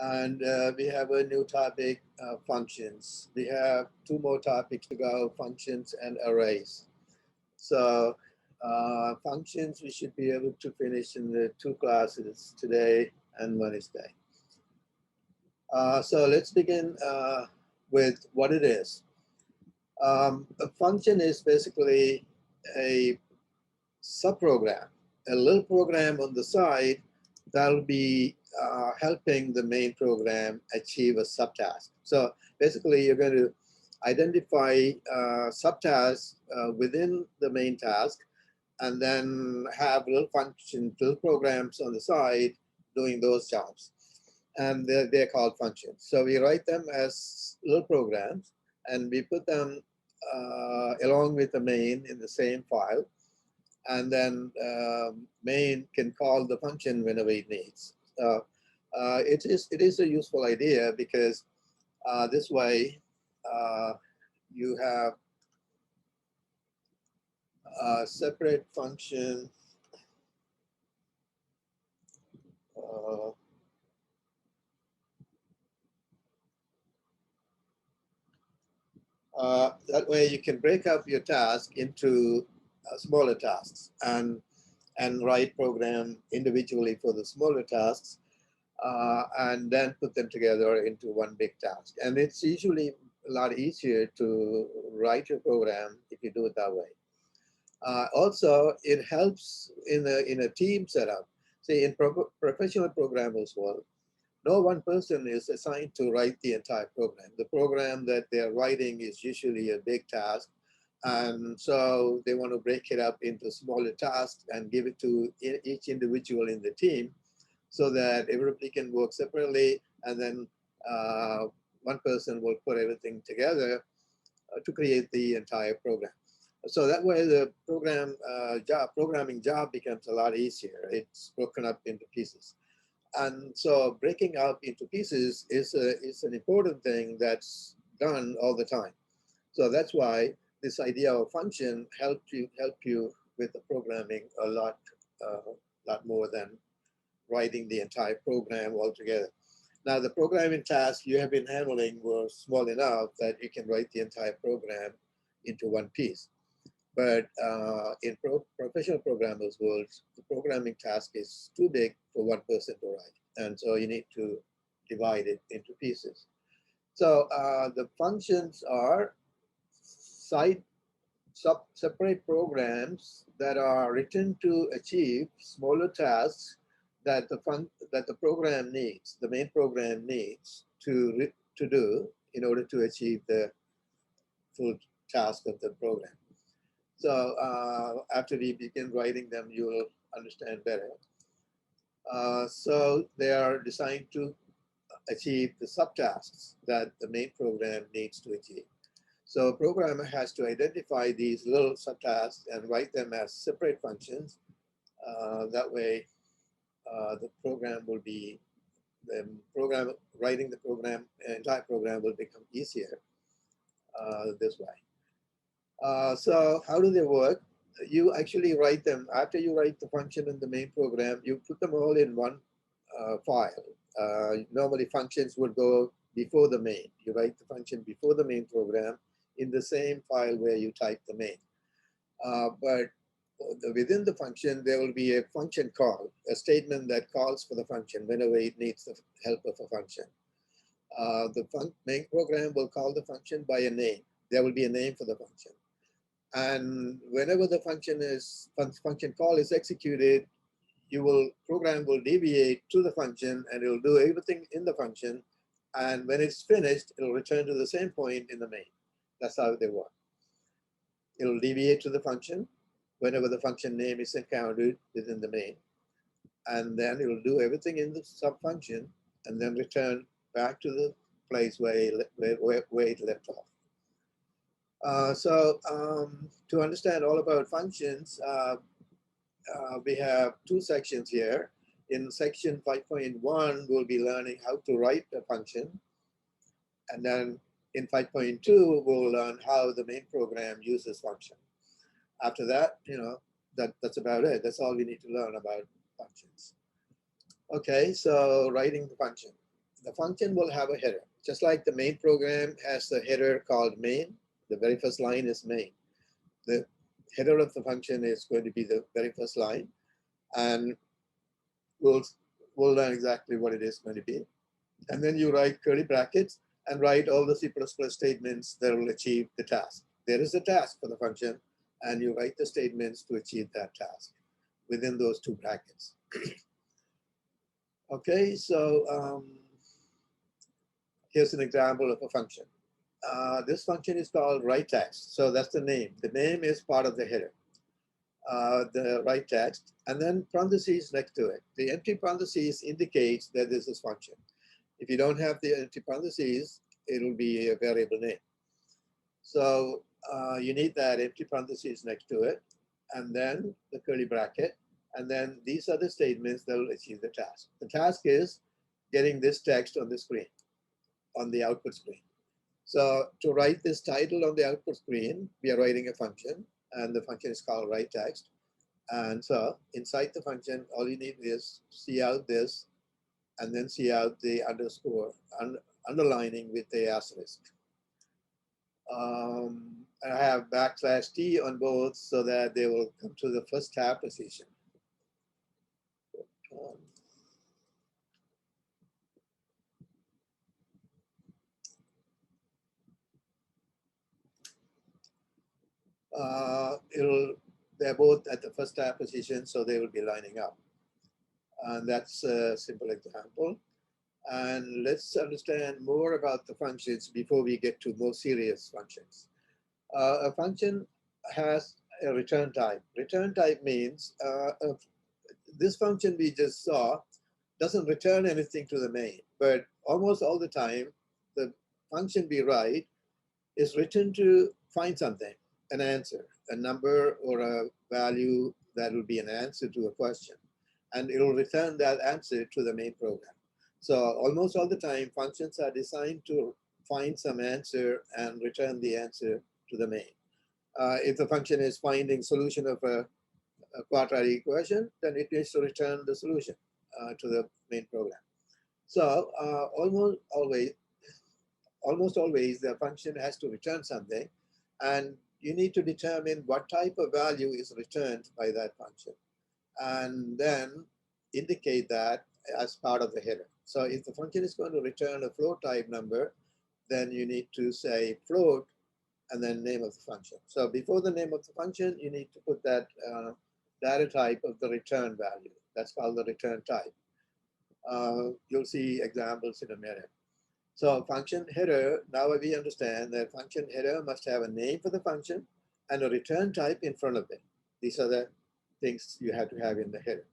And we have a new topic, functions. We have two more topics to go, functions and arrays. So functions we should be able to finish in the two classes today and Wednesday. So let's begin with what it is. A function is basically a subprogram, a little program on the side that'll be helping the main program achieve a subtask. So basically, you're going to identify subtasks within the main task, and then have little functions, little programs on the side doing those jobs. And they're called functions. So we write them as little programs, and we put them along with the main in the same file. And then main can call the function whenever it needs. It is a useful idea because this way you have a separate function that way you can break up your task into smaller tasks and write program individually for the smaller tasks and then put them together into one big task. And it's usually a lot easier to write your program if you do it that way. Also, it helps in a team setup. See, in professional programmers world, no one person is assigned to write the entire program. The program that they're writing is usually a big task. And so they want to break it up into smaller tasks and give it to each individual in the team so that everybody can work separately. And then one person will put everything together to create the entire program. So that way the programming job becomes a lot easier. It's broken up into pieces. And so breaking up into pieces is an important thing that's done all the time. So that's why this idea of function help you with the programming a lot more than writing the entire program altogether. Now the programming task you have been handling was small enough that you can write the entire program into one piece. But in professional programmers' worlds, the programming task is too big for one person to write. And so you need to divide it into pieces. So the functions are separate programs that are written to achieve smaller tasks that the program needs, the main program needs to do in order to achieve the full task of the program. So after we begin writing them, you will understand better. So they are designed to achieve the subtasks that the main program needs to achieve. So a programmer has to identify these little subtasks and write them as separate functions. That way, the program will be, writing the program, entire program will become easier this way. So how do they work? You actually write them, after you write the function in the main program, you put them all in one file. Normally functions would go before the main. You write the function before the main program in the same file where you type the main. But within the function, there will be a function call, a statement that calls for the function whenever it needs the help of a function. The main program will call the function by a name. There will be a name for the function. And whenever the function call is executed, program will deviate to the function and it will do everything in the function. And when it's finished, it will return to the same point in the main. That's how they work. It will deviate to the function whenever the function name is encountered within the main. And then it will do everything in the sub-function and then return back to the place where it left off. To understand all about functions, we have two sections here. In section 5.1, we'll be learning how to write a function. And then in 5.2, we'll learn how the main program uses function. After that, that's about it. That's all we need to learn about functions. Okay, so writing the function. the function will have a header. Just like the main program has a header called main, the very first line is main. The header of the function is going to be the very first line, and we'll learn exactly what it is going to be. And then you write curly brackets and write all the C++ statements that will achieve the task. There is a task for the function, and you write the statements to achieve that task within those two brackets. Okay, so here's an example of a function. This function is called write text. So that's the name. The name is part of the header, the write text, and then parentheses next to it. The empty parentheses indicates that this is function. If you don't have the empty parentheses, it'll be a variable name. So you need that empty parentheses next to it, and then the curly bracket, and then these are the statements that will achieve the task. The task is getting this text on the screen, on the output screen. So to write this title on the output screen, we are writing a function, and the function is called write text. And so inside the function, all you need is see out this, and then see out the underscore, underlining with the asterisk. I have \t on both so that they will come to the first tab position. They're both at the first tab position, so they will be lining up. And that's a simple example. And let's understand more about the functions before we get to more serious functions. A function has a return type. Return type means this function we just saw doesn't return anything to the main, but almost all the time, the function we write is written to find something, an answer, a number or a value that will be an answer to a question. And it will return that answer to the main program. So almost all the time, functions are designed to find some answer and return the answer to the main. If the function is finding solution of a quadratic equation, then it needs to return the solution to the main program. So almost always the function has to return something, and you need to determine what type of value is returned by that function, and then indicate that as part of the header. So if the function is going to return a float type number, then you need to say float and then name of the function. So before the name of the function, you need to put that data type of the return value. That's called the return type. You'll see examples in a minute. So function header, now we understand that function header must have a name for the function and a return type in front of it. These are the things you have to have in the header.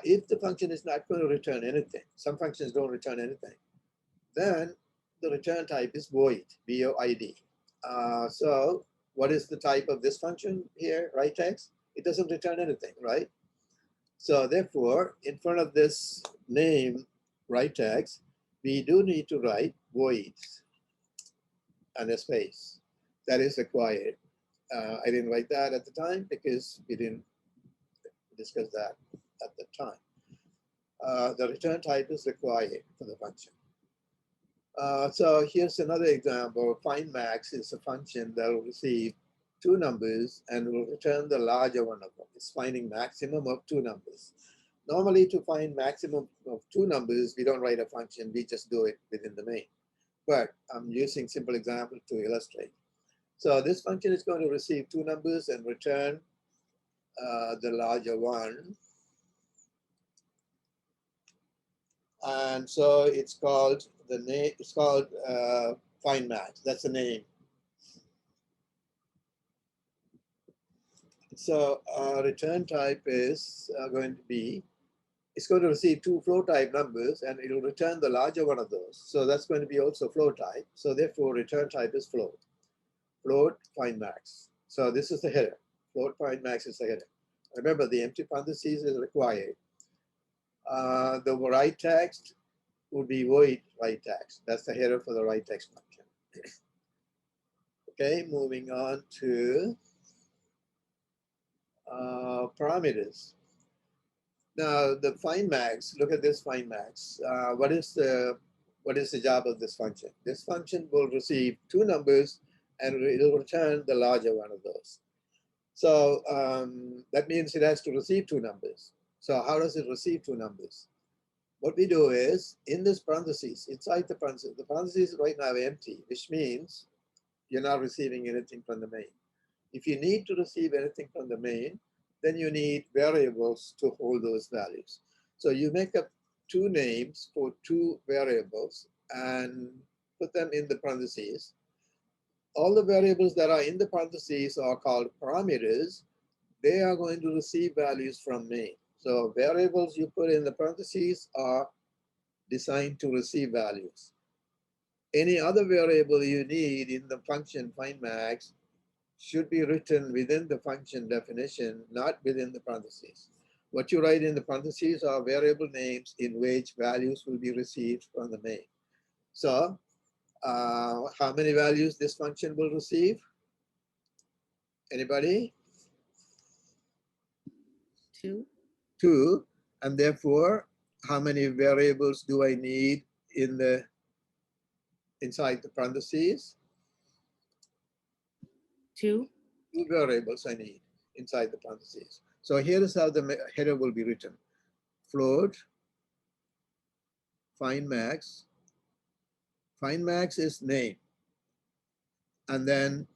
If the function is not going to return anything, some functions don't return anything, then the return type is void, V-O-I-D. So what is the type of this function here, write text? It doesn't return anything, right? So therefore, in front of this name, write text, we do need to write void and a space. That is required. I didn't write that at the time because we didn't discuss that at the time. The return type is required for the function. So here's another example. Find max is a function that will receive two numbers and will return the larger one of them. It's finding maximum of two numbers. Normally, to find maximum of two numbers, we don't write a function, we just do it within the main. But I'm using simple example to illustrate. So this function is going to receive two numbers and return the larger one. And so it's called the name, it's called find max. That's the name. So return type is going to be, it's going to receive two float type numbers and it will return the larger one of those. So that's going to be also float type. So therefore return type is float. Float find max. So this is the header. Float find max is the header. Remember, the empty parentheses is required. The write text would be void write text. That's the header for the write text function. Okay, moving on to parameters. Now the find max, look at this find max. What is the job of this function? This function will receive two numbers and it will return the larger one of those. So that means it has to receive two numbers. So how does it receive two numbers? What we do is in this parentheses, inside the parentheses right now are empty, which means you're not receiving anything from the main. If you need to receive anything from the main, then you need variables to hold those values. So you make up two names for two variables and put them in the parentheses. All the variables that are in the parentheses are called parameters. They are going to receive values from main. So variables you put in the parentheses are designed to receive values. Any other variable you need in the function find max should be written within the function definition, not within the parentheses. What you write in the parentheses are variable names in which values will be received from the main. So how many values this function will receive? Anybody? Two. Two. And therefore, how many variables do I need inside the parentheses? Two. Two variables I need inside the parentheses. So here is how the header will be written. Float, find max. Find max is name. And then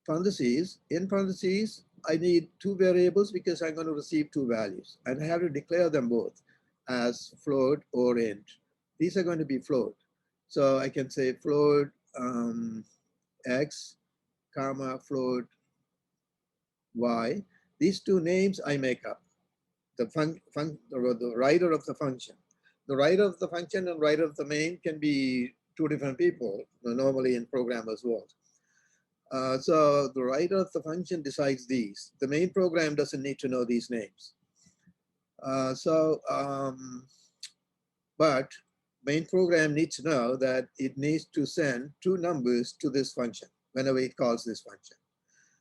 parentheses, in parentheses, I need two variables because I'm going to receive two values. And I have to declare them both as float or int. These are going to be float. So I can say float x, comma, float y. These two names I make up. The writer of the function. The writer of the function and writer of the main can be two different people, normally in programmers' world. So the writer of the function decides these. The main program doesn't need to know these names. But main program needs to know that it needs to send two numbers to this function whenever it calls this function.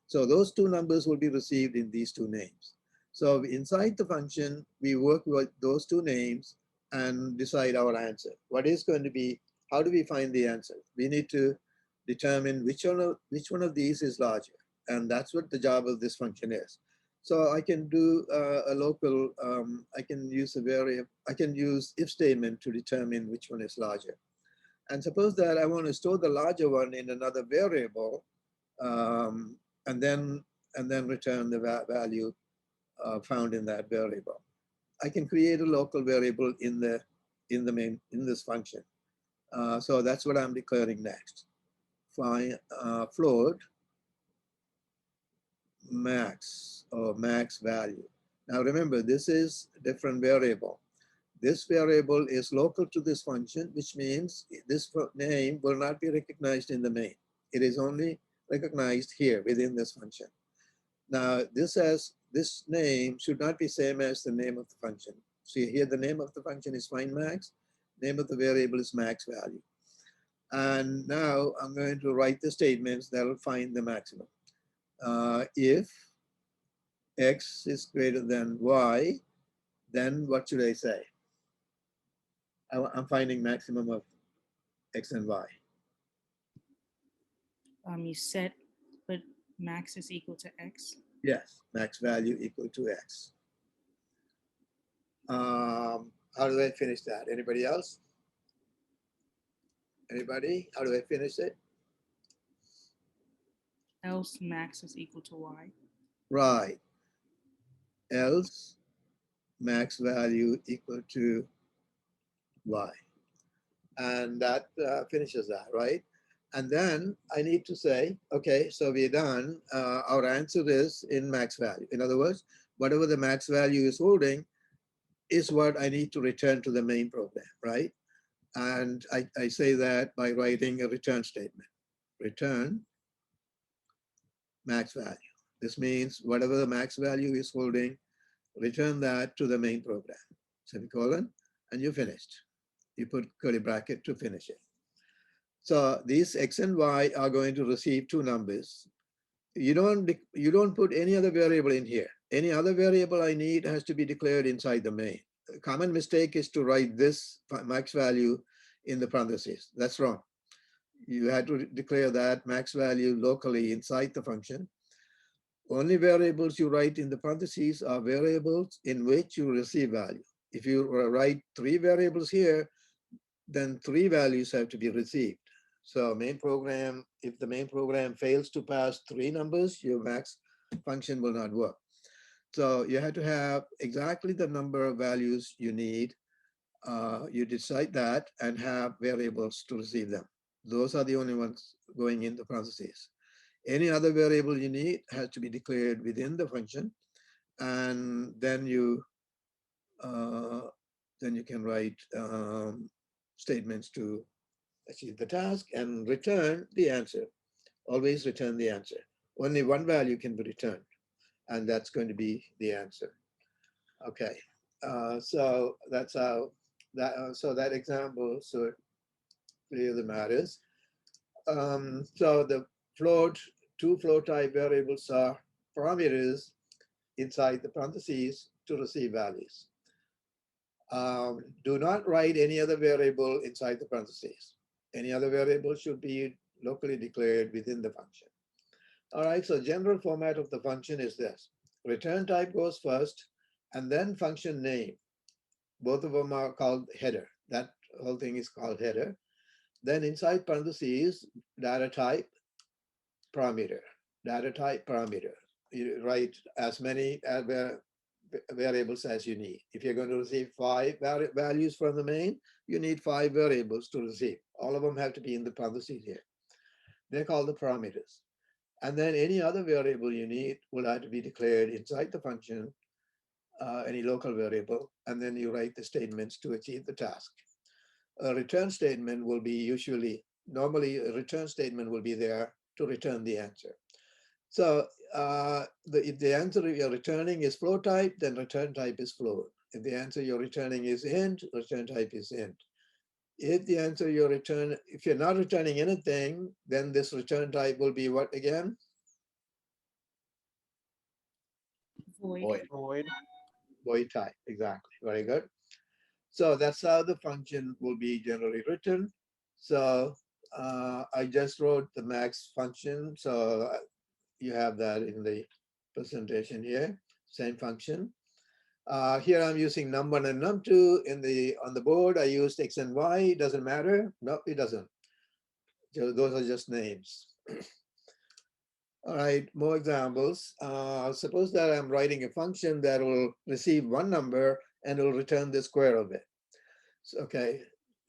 So those two numbers will be received in these two names. So inside the function, we work with those two names and decide our answer. What is going to be, how do we find the answer? We need to determine which one of these is larger. And that's what the job of this function is. So I can do a local, I can use a variable, I can use if statement to determine which one is larger. And suppose that I want to store the larger one in another variable, and then return the value found in that variable. I can create a local variable in this function. So that's what I'm declaring next. Find float max or max value. Now remember, this is a different variable. This variable is local to this function, which means this name will not be recognized in the main. It is only recognized here within this function. Now this name should not be same as the name of the function. See here, the name of the function is find max. Name of the variable is max value. And now I'm going to write the statements that will find the maximum. If x is greater than y, then what should I say? I'm finding maximum of x and y. You set, but max is equal to x. Yes, max value equal to x. How do I finish that? Anybody else? Anybody? How do I finish it? Else max is equal to y. Right. Else max value equal to y. And that finishes that, right? And then I need to say, okay, so we're done. Our answer is in max value. In other words, whatever the max value is holding is what I need to return to the main program, right? And I say that by writing a return statement. Return max value. This means whatever the max value is holding, return that to the main program. Semicolon, and you're finished. You put curly bracket to finish it. So these x and y are going to receive two numbers. you don't put any other variable in here. Any other variable I need has to be declared inside the main. A common mistake is to write this max value in the parentheses. That's wrong. You had to declare that max value locally inside the function. Only variables you write in the parentheses are variables in which you receive value. If you write 3 variables here, then 3 values have to be received. So main program, if the main program fails to pass 3 numbers, your max function will not work. So you have to have exactly the number of values you need. You decide that and have variables to receive them. Those are the only ones going in the parentheses. Any other variable you need has to be declared within the function, and then you can write statements to achieve the task and return the answer. Always return the answer. Only one value can be returned, and that's going to be the answer. Okay, so that's how so that example should clear the matters. So the float, 2 float type variables are parameters inside the parentheses to receive values. Do not write any other variable inside the parentheses. Any other variable should be locally declared within the function. All right, so general format of the function is this. Return type goes first, and then function name. Both of them are called header. That whole thing is called header. Then inside parentheses, data type, parameter. Data type, parameter. You write as many variables as you need. If you're going to receive 5 values from the main, you need 5 variables to receive. All of them have to be in the parentheses here. They're called the parameters. And then any other variable you need will have to be declared inside the function, any local variable, and then you write the statements to achieve the task. A return statement will be normally a return statement will be there to return the answer. So if the answer you're returning is float type, then return type is float. If the answer you're returning is int, return type is int. If the answer if you're not returning anything, then this return type will be what again? Void. Void type, exactly, very good. So that's how the function will be generally written. So I just wrote the max function. So you have that in the presentation here, same function. Here I'm using num1 and num2 on the board. I used x and y. Doesn't matter. No, it doesn't. So those are just names. All right, more examples. Suppose that I'm writing a function that will receive one number and will return the square of it. So, okay,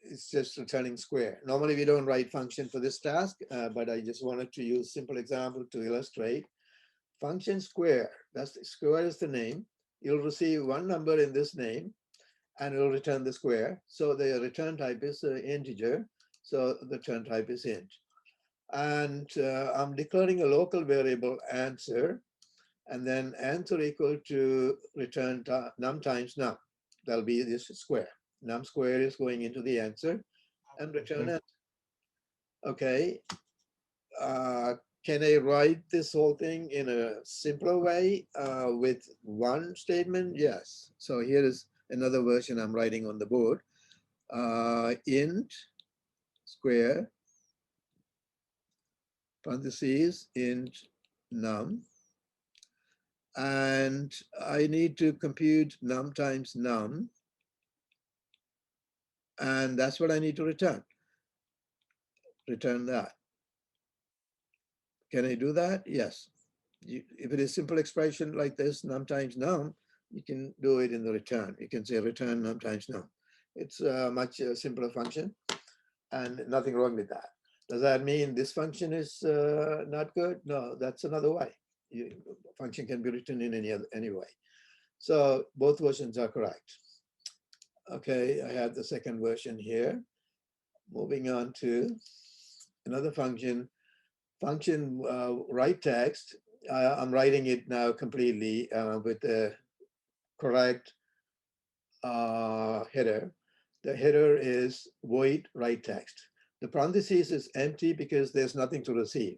it's just returning square. Normally we don't write function for this task, but I just wanted to use simple example to illustrate. Function square, square is the name. You'll receive one number in this name and it'll return the square. So the return type is integer. So the return type is int. And I'm declaring a local variable answer, and then answer equal to return num times num. That'll be this square. Num square is going into the answer and return answer. Okay. Can I write this whole thing in a simpler way with one statement? Yes. So here is another version I'm writing on the board. Int square parentheses int num, and I need to compute num times num, and that's what I need to return. Return that. Can I do that? Yes. If it is simple expression like this, num times num, you can do it in the return. You can say return num times num. It's a much simpler function, and nothing wrong with that. Does that mean this function is not good? No, that's another way. Function can be written in any way. So both versions are correct. Okay, I have the second version here. Moving on to another function. Function write text. I'm writing it now completely with the correct header. The header is void write text. The parentheses is empty because there's nothing to receive.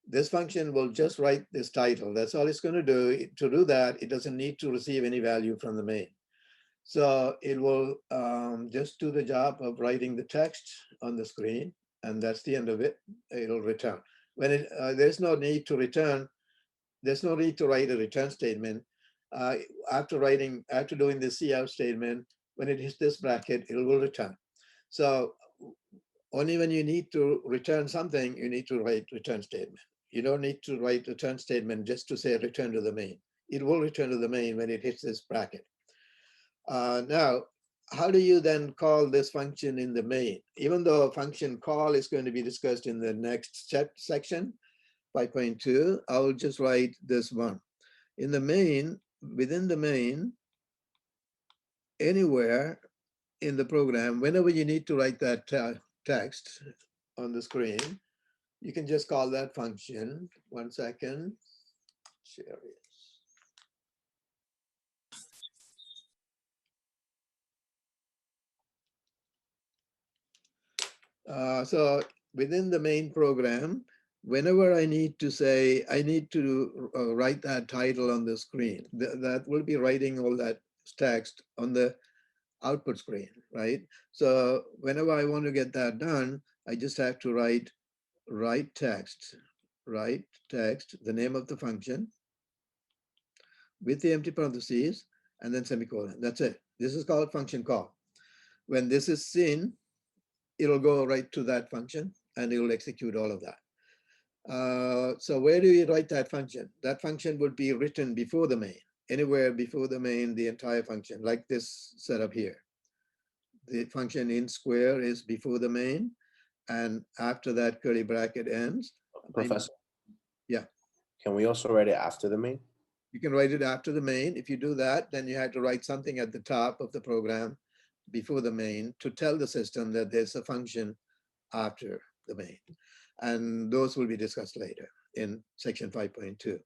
This function will just write this title. That's all it's going to do. To do that, it doesn't need to receive any value from the main. So it will just do the job of writing the text on the screen, and that's the end of it. It'll return. When there's no need to return, there's no need to write a return statement. After doing the cout statement, when it hits this bracket, it will return. So only when you need to return something, you need to write return statement. You don't need to write return statement just to say return to the main. It will return to the main when it hits this bracket. Now, how do you then call this function in the main? Even though function call is going to be discussed in the next section, 5.2, I'll just write this one. In the main, within the main, anywhere in the program, whenever you need to write that text on the screen, you can just call that function. 1 second. Share it. So within the main program, whenever I need to say, I need to write that title on the screen, that will be writing all that text on the output screen, right? So whenever I want to get that done, I just have to write text, the name of the function with the empty parentheses and then semicolon. That's it. This is called function call. When this is seen, it'll go right to that function and it will execute all of that. So where do you write that function? That function would be written before the main, anywhere before the main, the entire function, like this setup here. The function in square is before the main, and after that curly bracket ends. Professor? Yeah. Can we also write it after the main? You can write it after the main. If you do that, then you have to write something at the top of the program before the main to tell the system that there's a function after the main. And those will be discussed later in section 5.2.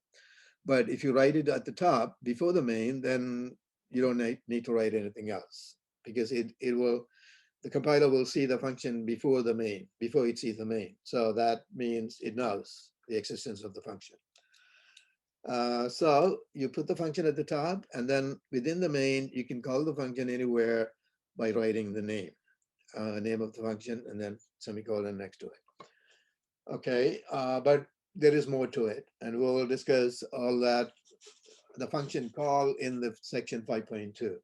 But if you write it at the top before the main, then you don't need to write anything else, because the compiler will see the function before the main, before it sees the main. So that means it knows the existence of the function. So you put the function at the top, and then within the main, you can call the function anywhere by writing the name of the function, and then semicolon next to it. Okay, but there is more to it, and we'll discuss all that, the function call, in the section 5.2.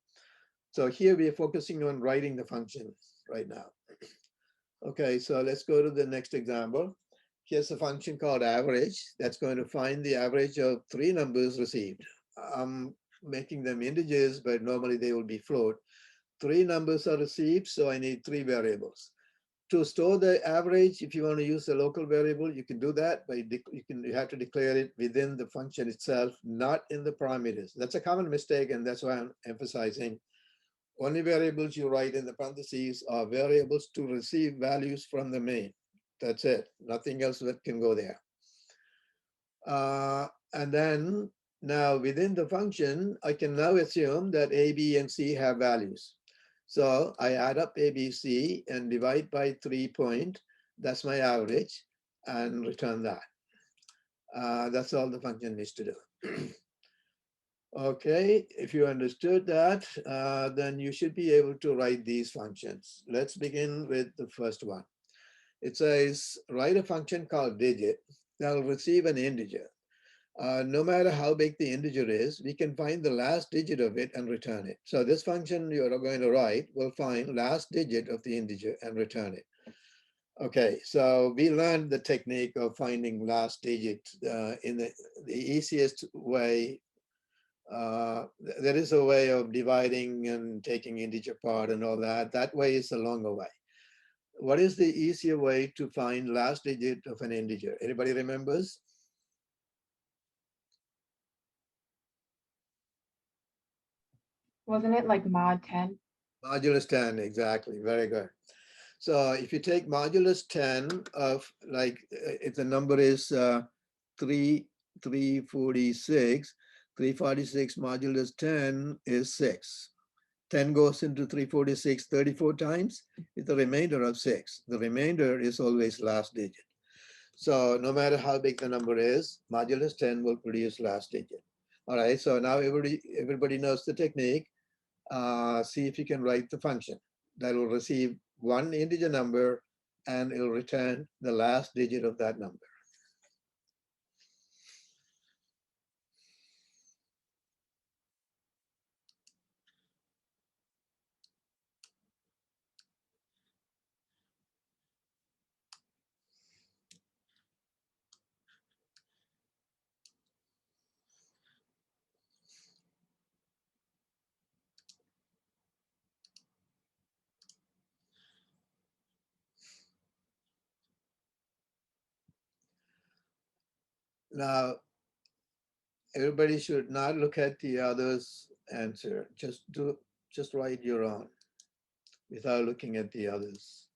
So here we are focusing on writing the function right now. Okay, so let's go to the next example. Here's a function called average that's going to find the average of 3 numbers received. I'm making them integers, but normally they will be float. 3 numbers are received, so I need 3 variables. To store the average, if you want to use a local variable, you can do that, but you have to declare it within the function itself, not in the parameters. That's a common mistake, and that's why I'm emphasizing only variables you write in the parentheses are variables to receive values from the main. That's it. Nothing else that can go there. And then now within the function, I can now assume that A, B, and C have values. So I add up A, B, C and divide by 3 point. That's my average, and return that. That's all the function needs to do. Okay, if you understood that, then you should be able to write these functions. Let's begin with the first one. It says, write a function called digit that will receive an integer. No matter how big the integer is, we can find the last digit of it and return it. So this function you're going to write will find last digit of the integer and return it. Okay, so we learned the technique of finding last digit in the easiest way. There is a way of dividing and taking integer part and all that. That way is the longer way. What is the easier way to find last digit of an integer? Anybody remembers? Wasn't it like mod 10? Modulus 10, exactly. Very good. So if you take modulus 10 of, like, if the number is 346, 346 modulus 10 is 6. 10 goes into 346 34 times. It's the remainder of 6. The remainder is always last digit. So no matter how big the number is, modulus 10 will produce last digit. All right, so now everybody knows the technique. See if you can write the function that will receive one integer number and it'll return the last digit of that number. Now, everybody should not look at the other's answer. Just write your own without looking at the others.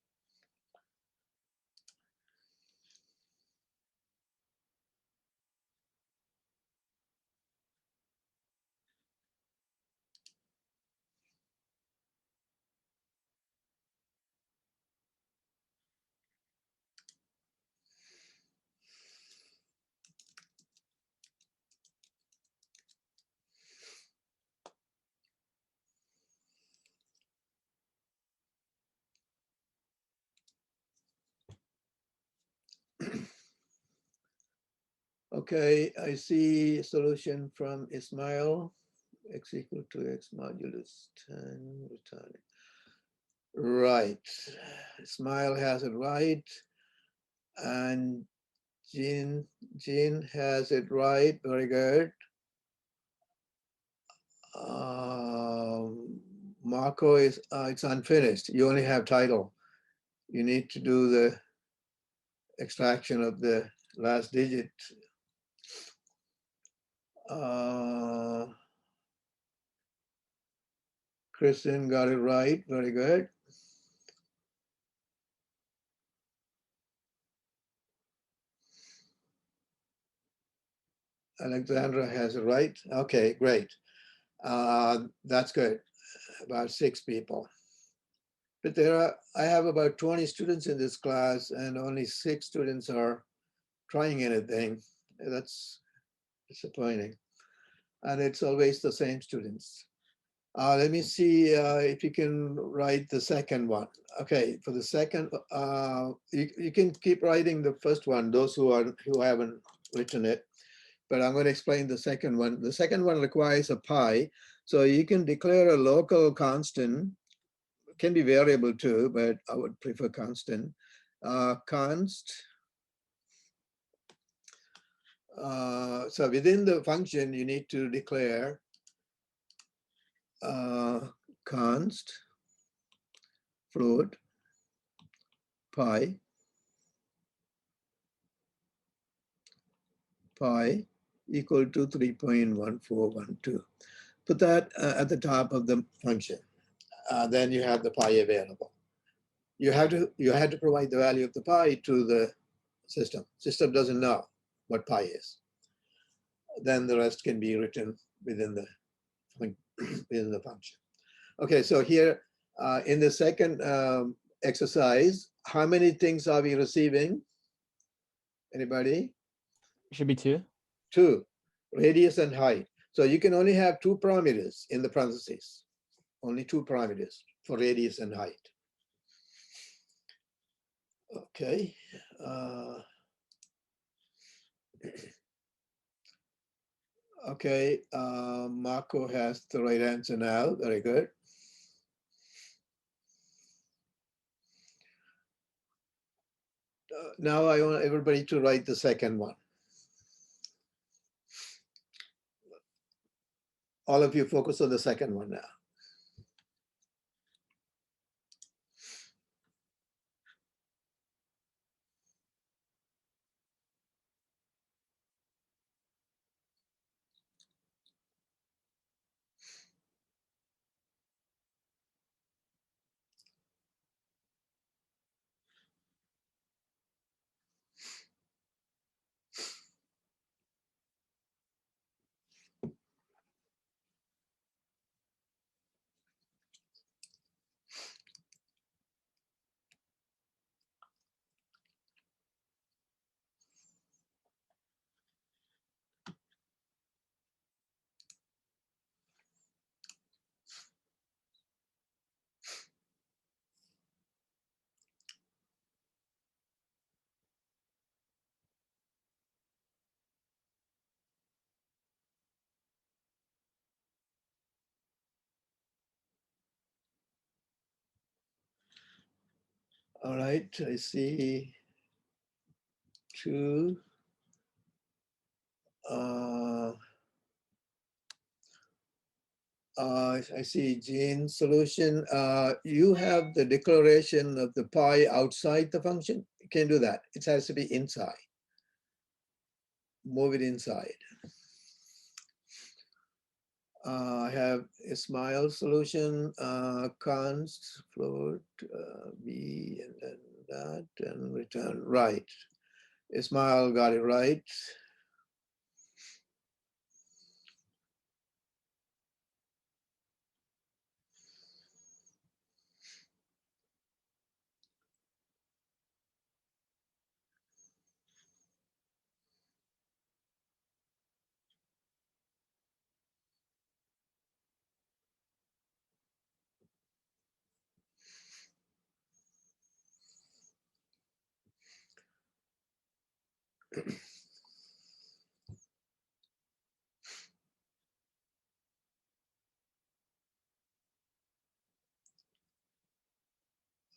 Okay, I see a solution from Ismail, x equal to x modulus 10 returning. Right, Ismail has it right, and Jean has it right, very good. Marco is, it's unfinished. You only have title. You need to do the extraction of the last digit. Kristen got it right, very good. Alexandra has it right. Okay, great. That's good. About 6 people. But I have about 20 students in this class and only 6 students are trying anything. That's disappointing. And it's always the same students. Let me see if you can write the second one. Okay, for the second, you can keep writing the first one, those who haven't written it, but I'm going to explain the second one. The second one requires a pi, so you can declare a local constant, can be variable too, but I would prefer constant. Const. So within the function, you need to declare const float pi equal to 3.1412. Put that at the top of the function. Then you have the pi available. You had to provide the value of the pi to the system. System doesn't know what pi is. Then the rest can be written within the function. Okay, so here in the second exercise, how many things are we receiving? Anybody? It should be 2. 2, radius and height. So you can only have 2 parameters in the parentheses. Only 2 parameters for radius and height. Okay. Okay, Marco has the right answer now. Very good. Now I want everybody to write the second one. All of you focus on the second one now. All right, I see two. I see Gene solution. You have the declaration of the pi outside the function. You can't do that. It has to be inside. Move it inside. I have a smile solution, const float b and then that and return right. Ismail got it right.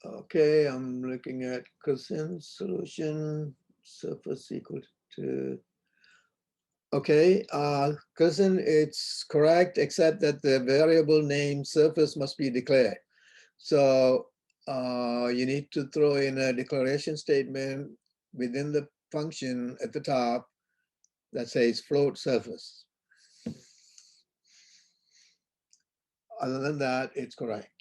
Okay, I'm looking at cosine solution, surface equal to, okay, cosine, it's correct, except that the variable name surface must be declared. So you need to throw in a declaration statement within the function at the top that says float surface. Other than that, it's correct.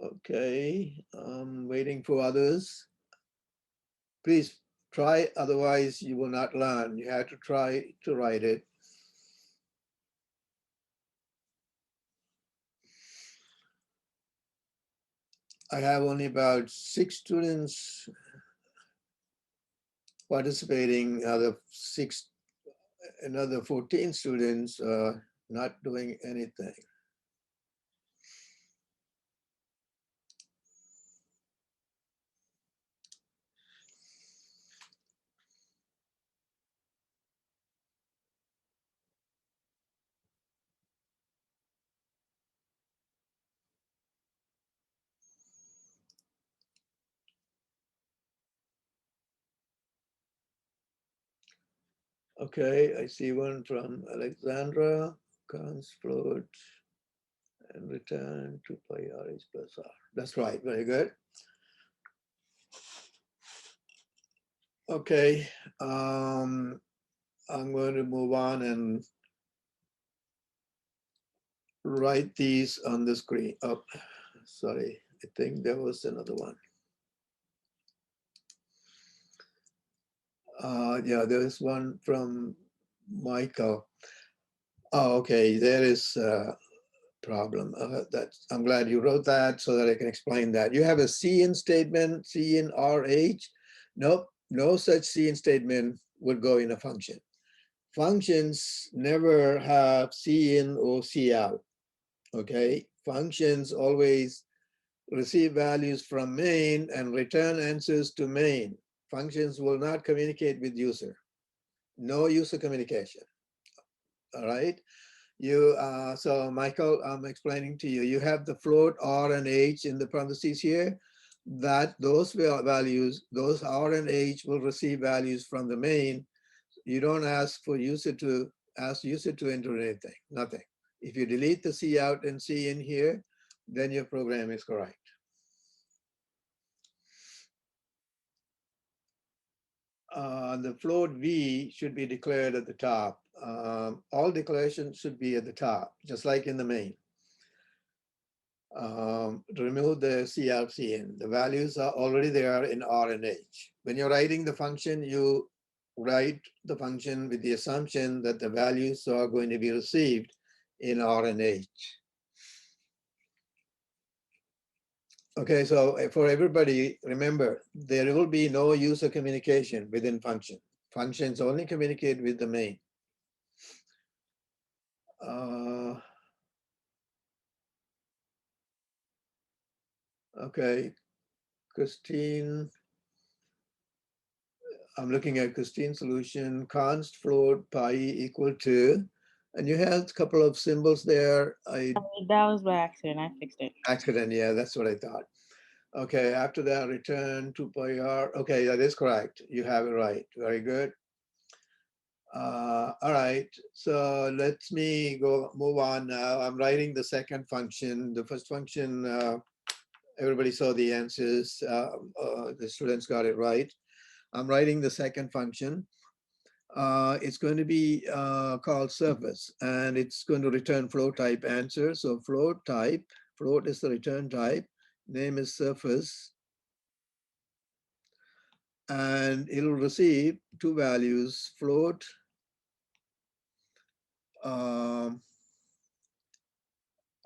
Okay, I'm waiting for others. Please try, otherwise you will not learn. You have to try to write it. I have only about 6 students participating, another 14 students not doing anything. Okay, I see one from Alexandra, const float and return 2 pi r h plus r. That's right, very good. Okay, I'm going to move on and write these on the screen. Oh, sorry, I think there was another one. Yeah, there's one from Michael. Oh, okay, there is a problem. I'm glad you wrote that so that I can explain that. You have a CIN statement, CIN RH. Nope, no such CIN statement would go in a function. Functions never have CIN or Cout. Okay, functions always receive values from main and return answers to main. Functions will not communicate with user. No user communication. All right. You so Michael, I'm explaining to you. You have the float R and H in the parentheses here. That those values, those R and H will receive values from the main. You don't ask user to enter anything. Nothing. If you delete the Cout and CIN here, then your program is correct. The float V should be declared at the top. All declarations should be at the top, just like in the main. Remove the Cout, CIN. The values are already there in R and H. When you're writing the function, you write the function with the assumption that the values are going to be received in R and H. Okay, so for everybody, remember, there will be no user communication within function. Functions only communicate with the main. Okay, Christine, I'm looking at Christine's solution, const float pi equal to, and you had a couple of symbols there. That was by accident. I fixed it. Accident, yeah, that's what I thought. Okay, after that, return 2 pi r. Okay, that is correct. You have it right. Very good. All right, so let me move on now. I'm writing the second function. The first function, everybody saw the answers. The students got it right. I'm writing the second function. It's going to be called surface, and it's going to return float type answer. So float type, float is the return type, name is surface, and it'll receive two values, float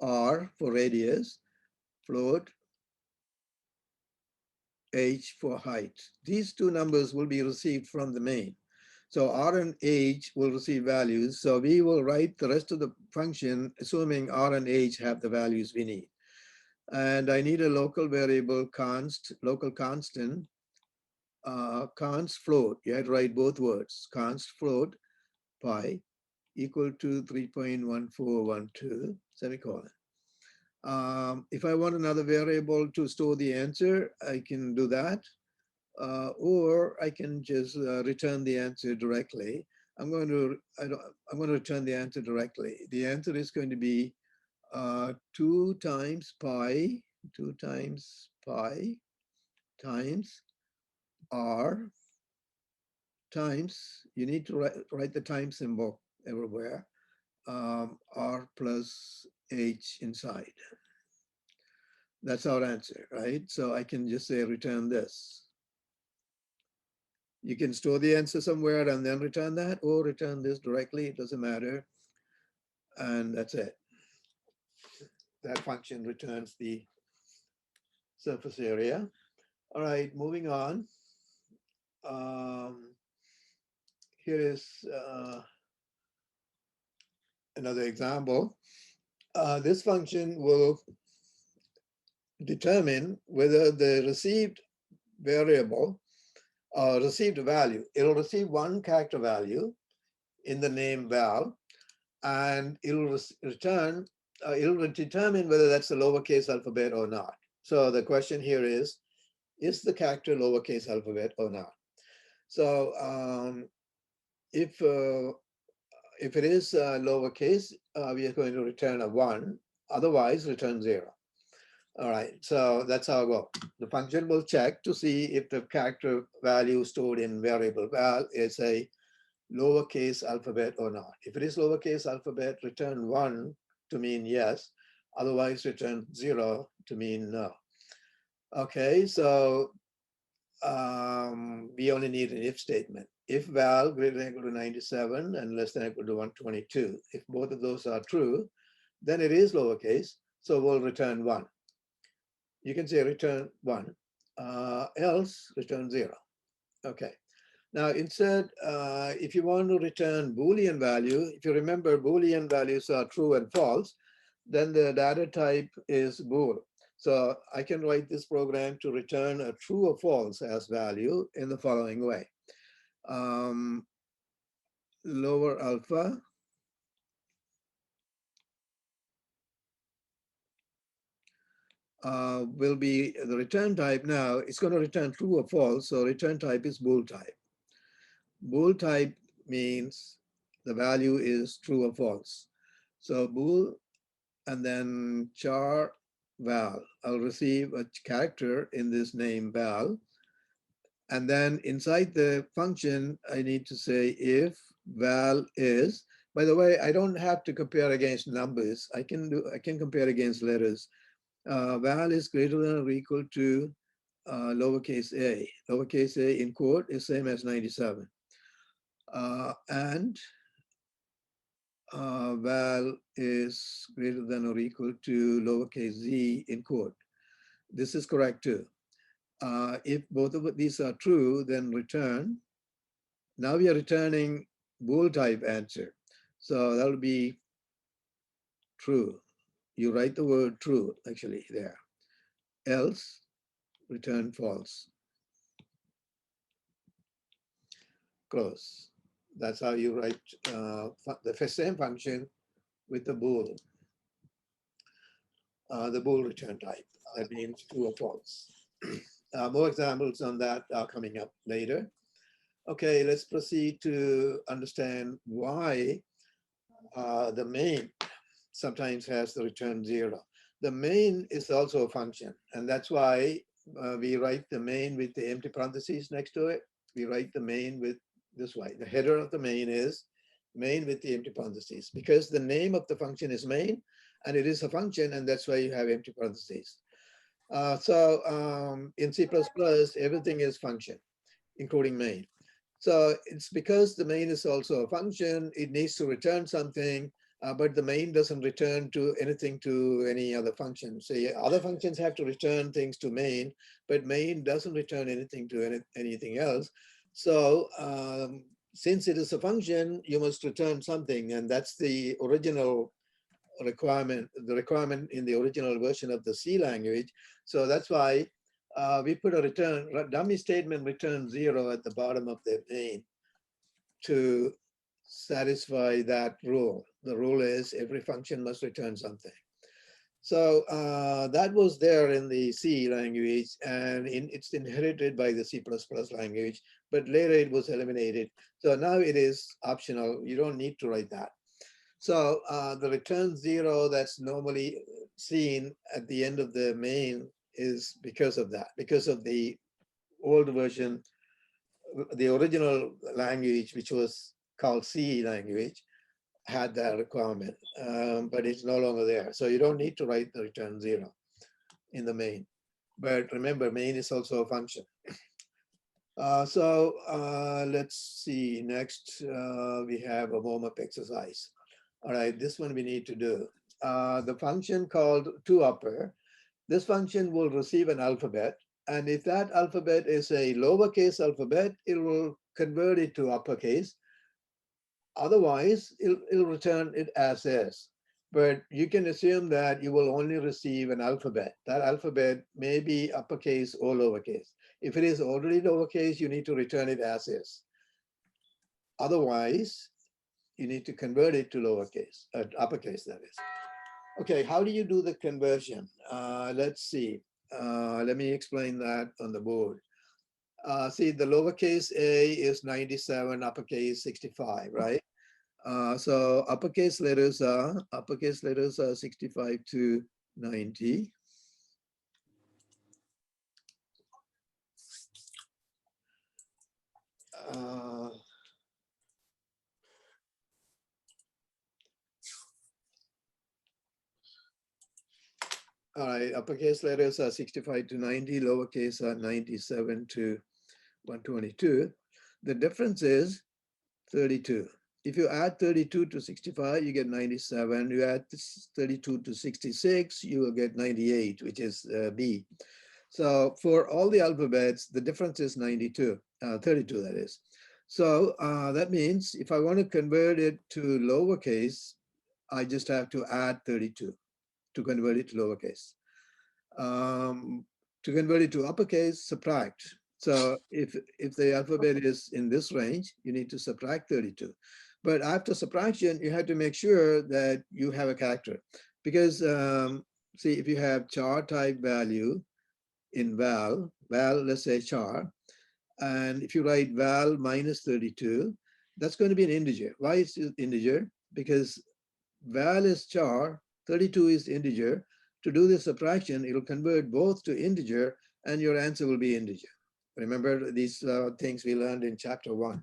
r for radius, float h for height. These two numbers will be received from the main. So r and h will receive values. So we will write the rest of the function assuming r and h have the values we need. And I need a local variable local constant, const float. You had to write both words, const float pi equal to 3.1412 semicolon. If I want another variable to store the answer, I can do that. Or I can just return the answer directly. I'm going to return the answer directly. The answer is going to be 2 times pi times r times, you need to write the time symbol everywhere, r plus h inside. That's our answer, right? So I can just say return this. You can store the answer somewhere and then return that, or return this directly, it doesn't matter. And that's it. That function returns the surface area. All right, moving on. Here is another example. This function will determine whether the received variable or received value, it'll receive one character value in the name val, and it'll return, it'll determine whether that's a lowercase alphabet or not. So the question here is the character lowercase alphabet or not? So if it is lowercase, we are going to return a 1, otherwise return 0. All right, so that's how it goes. The function will check to see if the character value stored in variable val is a lowercase alphabet or not. If it is lowercase alphabet, return 1 to mean yes, otherwise return 0 to mean no. Okay, so we only need an if statement. If val greater than or equal to 97 and less than or equal to 122, if both of those are true, then it is lowercase, so we'll return 1. You can say return 1, else return 0. Okay. Now instead, if you want to return Boolean value, if you remember Boolean values are true and false, then the data type is Bool. So I can write this program to return a true or false as value in the following way. Lower alpha will be the return type. Now it's going to return true or false, so return type is Bool type. Bool type means the value is true or false. So Bool and then char val. I'll receive a character in this name val. And then inside the function, I need to say if val is, by the way, I don't have to compare against numbers. I can compare against letters. Val is greater than or equal to lowercase a. Lowercase a in quote is same as 97. And val is greater than or equal to lowercase z in quote. This is correct too. If both of these are true, then return. Now we are returning Bool type answer. So that'll be true. You write the word true actually there. Else, return false. close. That's how you write the same function with the Bool return type. That means true or false. More examples on that are coming up later. Okay, let's proceed to understand why the main sometimes has the return 0. The main is also a function, and that's why we write the main with the empty parentheses next to it. We write the main with this way. The header of the main is main with the empty parentheses, because the name of the function is main, and it is a function, and that's why you have empty parentheses. In C++, everything is function, including main. So it's because the main is also a function, it needs to return something, but the main doesn't return to anything to any other function. So other functions have to return things to main, but main doesn't return anything to anything else. So since it is a function, you must return something, and that's the original requirement, the requirement in the original version of the C language. So that's why we put a dummy statement return 0 at the bottom of the main to satisfy that rule. The rule is every function must return something. So that was there in the C language, and it's inherited by the C++ language, but later it was eliminated. So now it is optional. You don't need to write that. So the return 0 that's normally seen at the end of the main is because of that, because of the old version, the original language, which was called C language, had that requirement, but it's no longer there. So you don't need to write the return 0 in the main. But remember, main is also a function. Let's see, next we have a warm-up exercise. All right, this one we need to do. The function called toApr, this function will receive an alphabet. And if that alphabet is a lowercase alphabet, it will convert it to uppercase. Otherwise, it'll return it as is. But you can assume that you will only receive an alphabet. That alphabet may be uppercase or lowercase. If it is already lowercase, you need to return it as is. Otherwise, you need to convert it to lowercase, uppercase, that is. Okay, how do you do the conversion? Let's see. Let me explain that on the board. See, the lowercase a is 97, uppercase 65, right? So uppercase letters are 65 to 90. All right, uppercase letters are 65 to 90, lowercase are 97 to 122. The difference is 32. If you add 32 to 65, you get 97. You add 32 to 66, you will get 98, which is B. So for all the alphabets, the difference is 32, 32 that is. So that means if I want to convert it to lowercase, I just have to add 32 to convert it to lowercase. To convert it to uppercase, subtract. So if the alphabet is in this range, you need to subtract 32. But after subtraction, you have to make sure that you have a character. Because see, if you have char type value in val, let's say char, and if you write val minus 32, that's going to be an integer. Why is it integer? Because val is char, 32 is integer. To do this subtraction, it'll convert both to integer, and your answer will be integer. Remember these things we learned in chapter 1.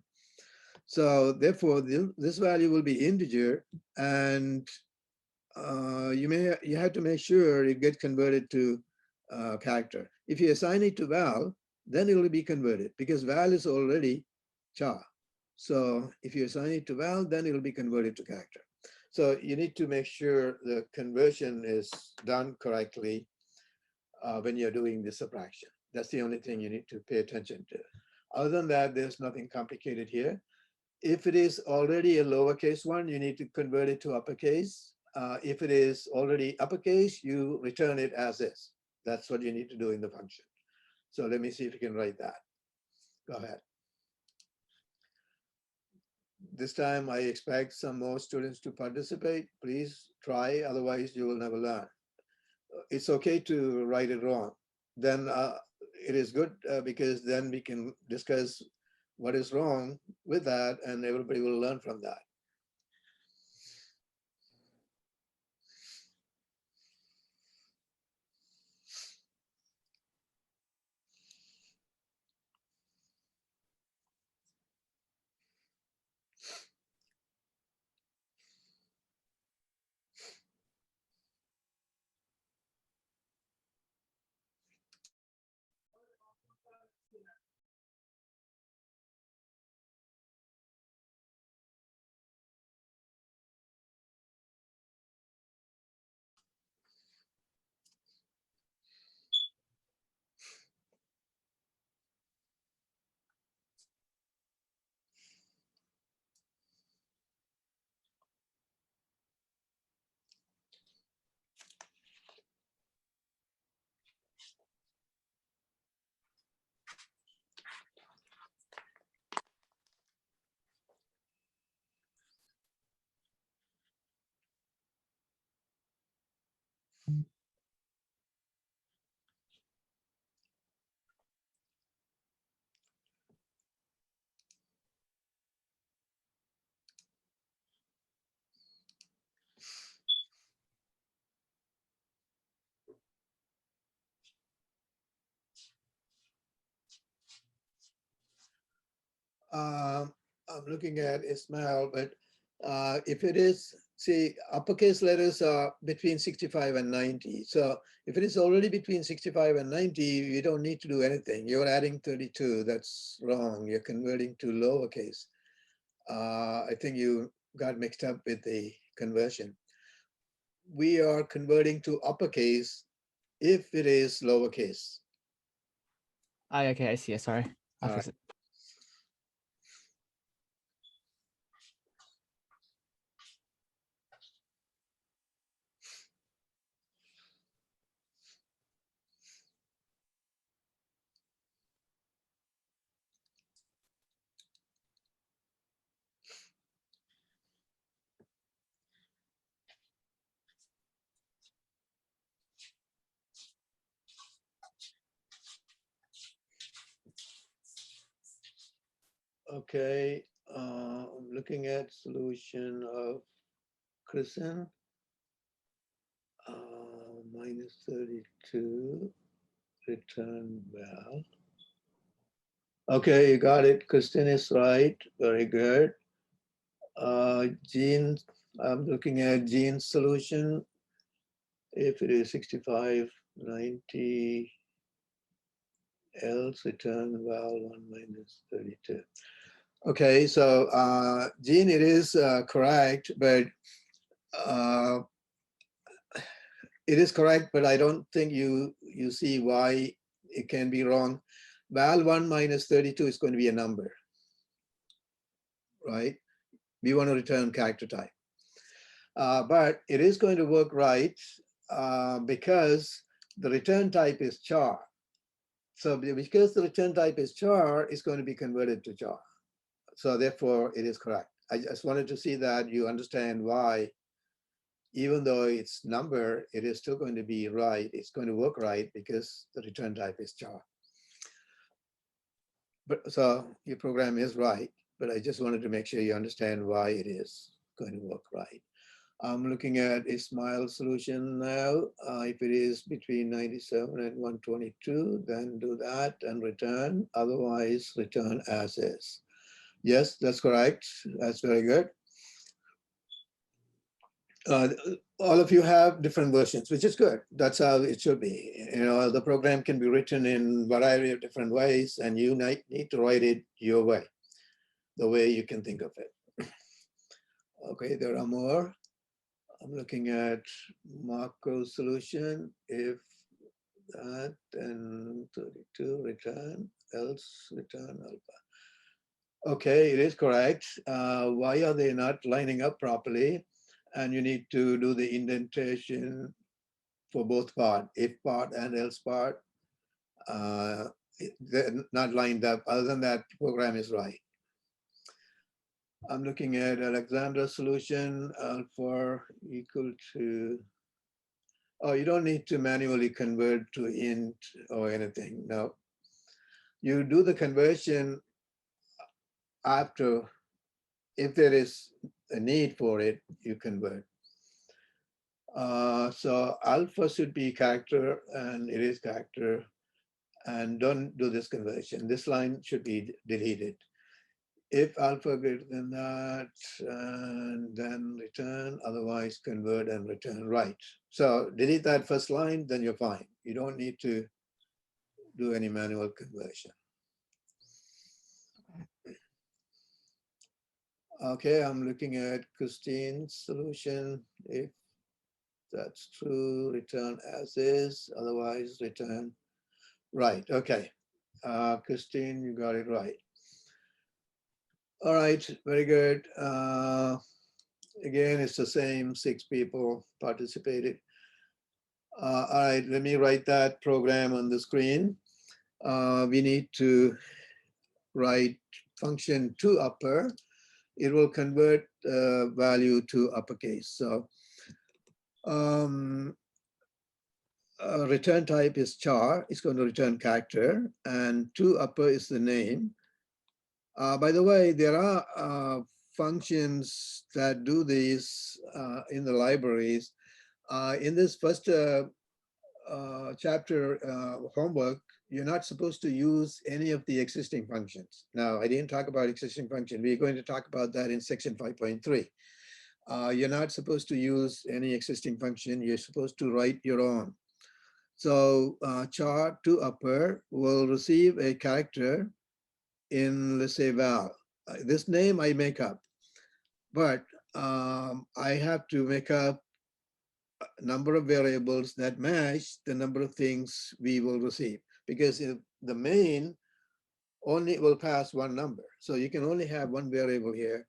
So therefore, this value will be integer, and you have to make sure it gets converted to character. If you assign it to val, then it will be converted because val is already char. So if you assign it to val, then it will be converted to character. So you need to make sure the conversion is done correctly when you're doing the subtraction. That's the only thing you need to pay attention to. Other than that, there's nothing complicated here. If it is already a lowercase one, you need to convert it to uppercase. If it is already uppercase, you return it as is. That's what you need to do in the function. So let me see if you can write that. Go ahead. This time I expect some more students to participate. Please try, otherwise you will never learn. It's okay to write it wrong. Then it is good because then we can discuss what is wrong with that and everybody will learn from that. I'm looking at Ismail, but if it is, see, uppercase letters are between 65 and 90. So if it is already between 65 and 90, you don't need to do anything. You're adding 32. That's wrong. You're converting to lowercase. I think you got mixed up with the conversion. We are converting to uppercase if it is lowercase. Okay, I see. Sorry. I'll All fix right. it. Okay, I'm looking at solution of Kristen. Minus 32, return val. Okay, you got it. Kristen is right. Very good. Jean, I'm looking at Jean's solution. If it is 65, 90, else return val 1 minus 32. Okay, so Jean, it is correct, but it is correct, but I don't think you see why it can be wrong. Val 1 minus 32 is going to be a number, right? We want to return character type. But it is going to work right because the return type is char. So because the return type is char, it's going to be converted to char. So therefore, it is correct. I just wanted to see that you understand why, even though it's number, it is still going to be right. It's going to work right because the return type is char. But so your program is right, but I just wanted to make sure you understand why it is going to work right. I'm looking at Ismail's solution now. If it is between 97 and 122, then do that and return. Otherwise, return as is. Yes, that's correct. That's very good. All of you have different versions, which is good. That's how it should be. You know, the program can be written in a variety of different ways, and you need to write it your way, the way you can think of it. Okay, there are more. I'm looking at Marco's solution. If that, then 32 return, else return alpha. Okay, it is correct. Why are they not lining up properly? And you need to do the indentation for both part, if part and else part. They're not lined up. Other than that, program is right. I'm looking at Alexander's solution, alpha equal to, oh, you don't need to manually convert to int or anything. No, you do the conversion after, if there is a need for it, you convert. So alpha should be character, and it is character, and don't do this conversion. This line should be deleted. If alpha greater than that, and then return, otherwise convert and return right. So delete that first line, then you're fine. You don't need to do any manual conversion. Okay, I'm looking at Christine's solution. If that's true, return as is, otherwise return right. Okay, Christine, you got it right. All right, very good. Again, it's the same 6 people participated. All right, let me write that program on the screen. We need to write function to upper. It will convert value to uppercase. So return type is char. It's going to return character, and to upper is the name. By the way, there are functions that do these in the libraries. In this first chapter homework, you're not supposed to use any of the existing functions. Now, I didn't talk about existing function. We're going to talk about that in section 5.3. You're not supposed to use any existing function. You're supposed to write your own. So char to upper will receive a character in, let's say, val. This name I make up, but I have to make up a number of variables that match the number of things we will receive, because if the main only will pass one number. So you can only have one variable here,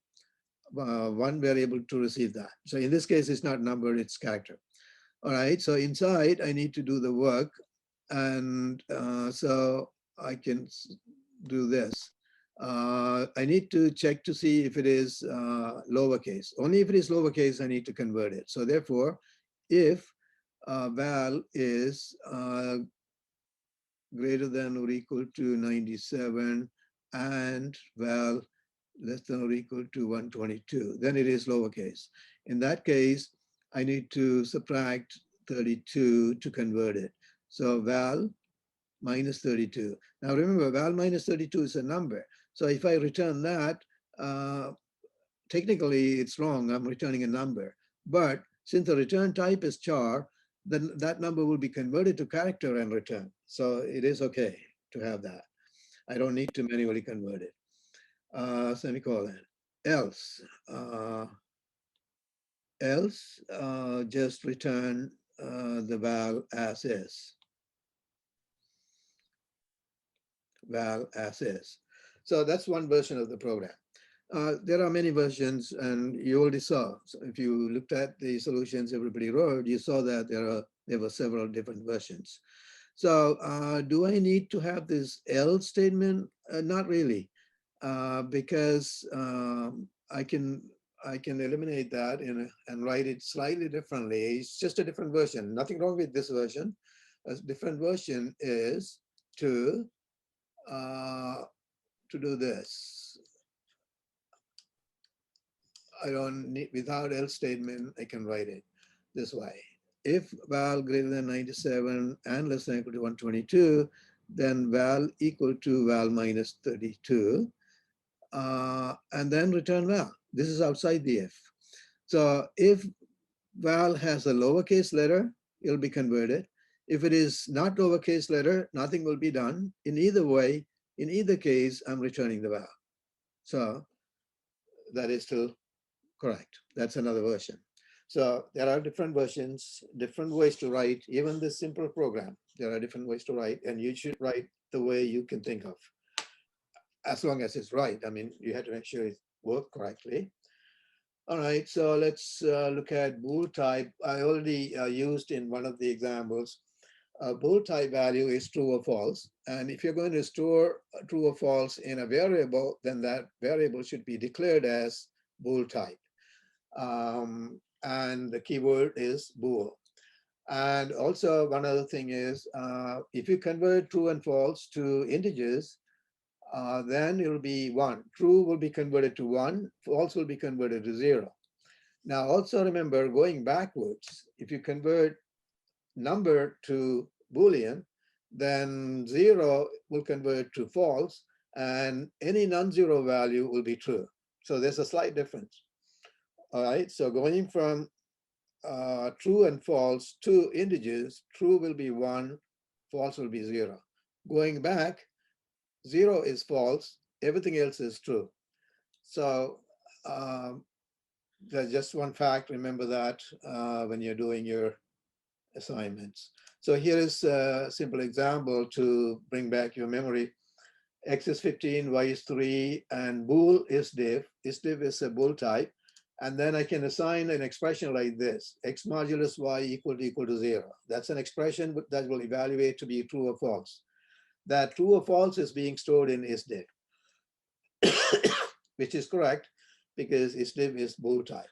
one variable to receive that. So in this case, it's not number, it's character. All right, so inside I need to do the work, and so I can do this. I need to check to see if it is lowercase. Only if it is lowercase, I need to convert it. So therefore, if val is greater than or equal to 97 and val less than or equal to 122, then it is lowercase. In that case, I need to subtract 32 to convert it. So val minus 32. Now remember, val minus 32 is a number. So if I return that, technically it's wrong, I'm returning a number. But since the return type is char, then that number will be converted to character and return. So it is okay to have that. I don't need to manually convert it. Semicolon. Else, just return the val as is. Val as is. So that's one version of the program. There are many versions, and you already saw. So if you looked at the solutions everybody wrote, you saw that there were several different versions. So do I need to have this else statement? Not really, because I can eliminate that and write it slightly differently. It's just a different version. Nothing wrong with this version. A different version is to do this. I don't need, without else statement, I can write it this way. If val greater than 97 and less than or equal to 122, then val equal to val minus 32, and then return val. This is outside the if. So if val has a lowercase letter, it'll be converted. If it is not lowercase letter, nothing will be done. In either way, in either case, I'm returning the val. So that is still correct. That's another version. So there are different versions, different ways to write. Even this simple program, there are different ways to write, and you should write the way you can think of, as long as it's right. I mean, you have to make sure it works correctly. All right, so let's look at Bool type. I already used in one of the examples. a Bool type value is true or false. And if you're going to store true or false in a variable, then that variable should be declared as Bool type. And the keyword is Bool. And also one other thing is, if you convert true and false to integers, then it will be 1. True will be converted to 1, false will be converted to 0. Now also remember, going backwards, if you convert number to Boolean, then 0 will convert to false, and any non-zero value will be true. So there's a slight difference. All right, so going from true and false to integers, true will be 1, false will be 0. Going back, 0 is false, everything else is true. So there's just one fact, remember that when you're doing your assignments. So here is a simple example to bring back your memory. X is 15, Y is 3, and Bool is div. Isdiv is a Bool type. And then I can assign an expression like this: X modulus Y equal to 0. That's an expression that will evaluate to be true or false. That true or false is being stored in isdiv, which is correct because isdiv is Bool type.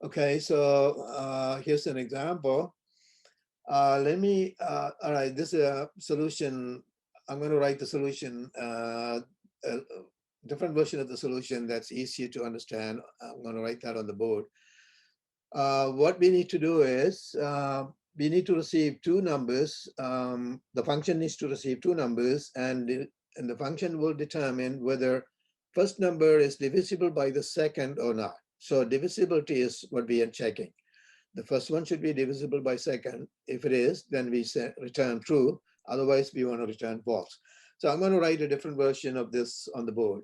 Okay, so here's an example. All right, this is a solution. I'm going to write the solution, a different version of the solution that's easier to understand. I'm going to write that on the board. What we need to do is, we need to receive two numbers. The function needs to receive two numbers, and the function will determine whether first number is divisible by the second or not. So divisibility is what we are checking. The first one should be divisible by second. If it is, then we return true. Otherwise, we want to return false. So I'm going to write a different version of this on the board,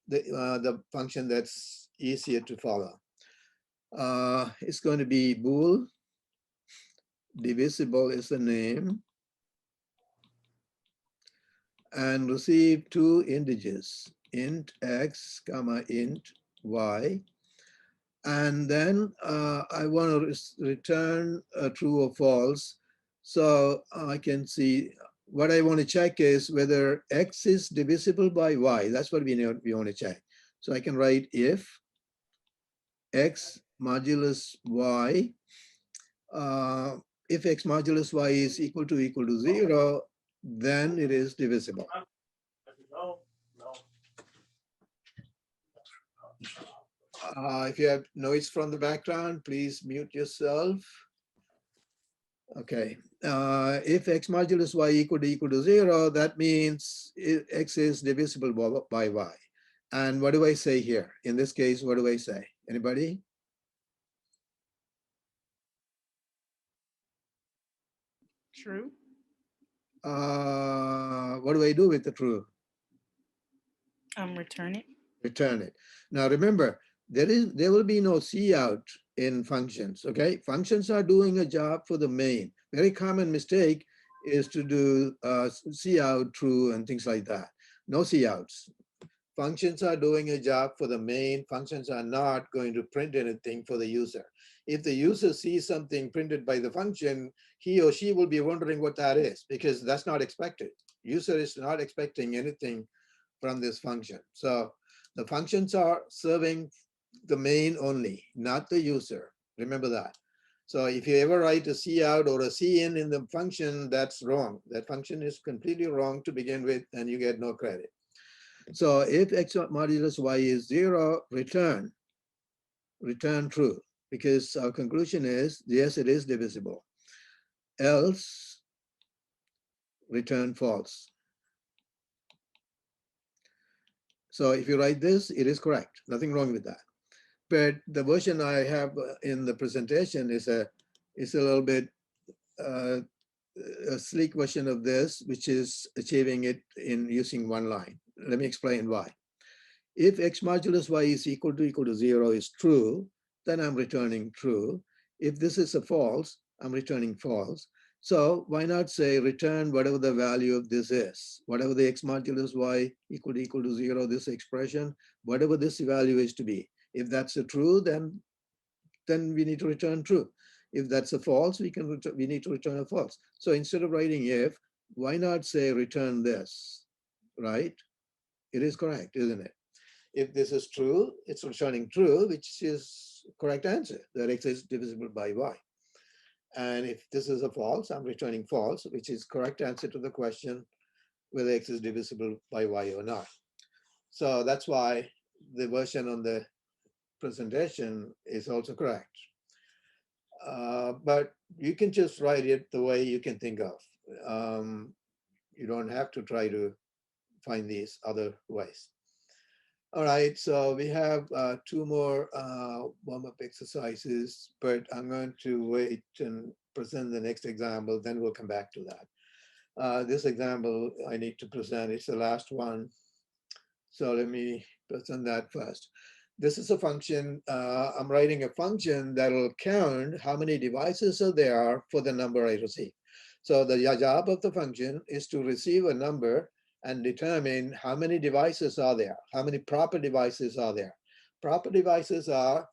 the function that's easier to follow. It's going to be Bool. Divisible is the name. And receive two integers, int x, comma, int y. And then I want to return true or false. So I can see what I want to check is whether x is divisible by y. That's what we want to check. So I can write if x modulus y, if x modulus y is equal to 0, then it is divisible. If you have noise from the background, please mute yourself. Okay, if x modulus y equal to 0, that means x is divisible by y. And what do I say here? In this case, what do I say? Anybody? True. What do I do with the true? Return it. Return it. Now remember, there will be no cout in functions. Okay, functions are doing a job for the main. Very common mistake is to do cout, true, and things like that. No couts. Functions are doing a job for the main. Functions are not going to print anything for the user. If the user sees something printed by the function, he or she will be wondering what that is, because that's not expected. User is not expecting anything from this function. So the functions are serving the main only, not the user. Remember that. So if you ever write a cout or a cin in the function, that's wrong. That function is completely wrong to begin with, and you get no credit. So if x modulus y is 0, return true, because our conclusion is, yes, it is divisible. Else, return false. So if you write this, it is correct. Nothing wrong with that. But the version I have in the presentation is a little bit a sleek version of this, which is achieving it in using one line. Let me explain why. If x modulus y is equal to 0 is true, then I'm returning true. If this is a false, I'm returning false. So why not say return whatever the value of this is, whatever the x modulus y equal to 0, this expression, whatever this value is to be. If that's a true, then we need to return true. If that's a false, we need to return a false. So instead of writing if, why not say return this, right? It is correct, isn't it? If this is true, it's returning true, which is correct answer, that x is divisible by y. And if this is a false, I'm returning false, which is correct answer to the question whether x is divisible by y or not. So that's why the version on the presentation is also correct. But you can just write it the way you can think of. You don't have to try to find these other ways. All right, so we have two more warm-up exercises, but I'm going to wait and present the next example, then we'll come back to that. This example I need to present, it's the last one. So let me present that first. This is a function, I'm writing a function that will count how many devices are there for the number I receive. So the job of the function is to receive a number and determine how many devices are there, how many proper devices are there. Proper devices are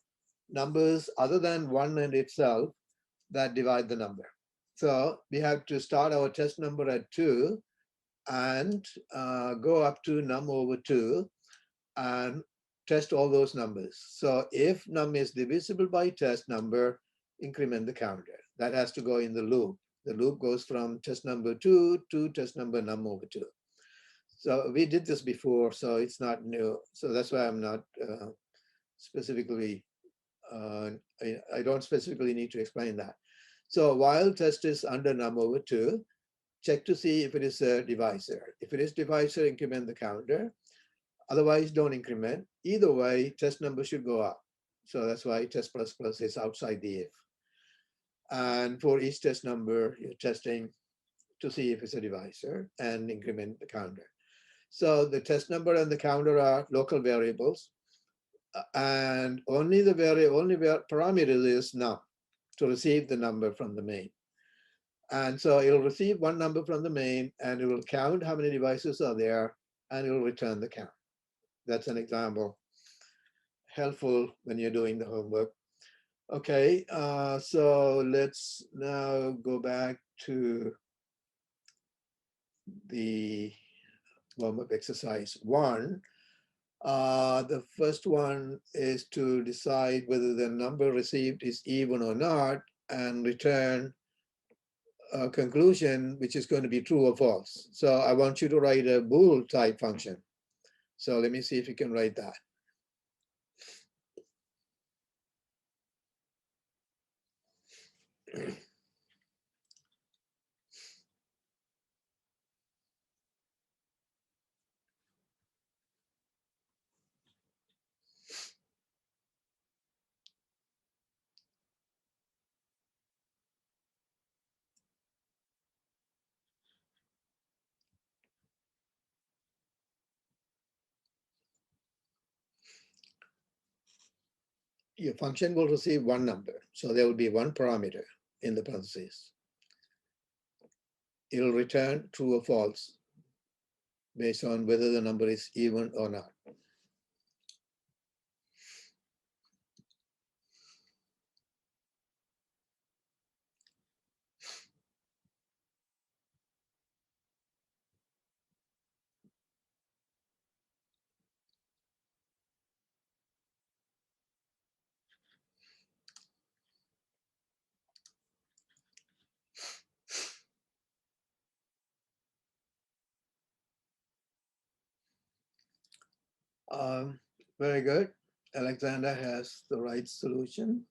numbers other than one and itself that divide the number. So we have to start our test number at 2 and go up to num over 2 and test all those numbers. So if num is divisible by test number, increment the counter. That has to go in the loop. The loop goes from test number 2 to test number num over 2. So we did this before, so it's not new. So that's why I'm not specifically, I don't specifically need to explain that. So while test is under num over 2, check to see if it is a divisor. If it is divisor, increment the counter. Otherwise, don't increment. Either way, test number should go up. So that's why test plus plus is outside the if. And for each test number, you're testing to see if it's a divisor and increment the counter. So the test number and the counter are local variables. And only the parameter is num to receive the number from the main. And so it'll receive one number from the main and it will count how many devices are there and it will return the count. That's an example, helpful when you're doing the homework. Okay, so let's now go back to the warm-up exercise 1. The first one is to decide whether the number received is even or not and return a conclusion which is going to be true or false. So I want you to write a Bool type function. So let me see if you can write that. Your function will receive one number. So there will be one parameter in the parentheses. It'll return true or false based on whether the number is even or not. Very good. Alexander has the right solution.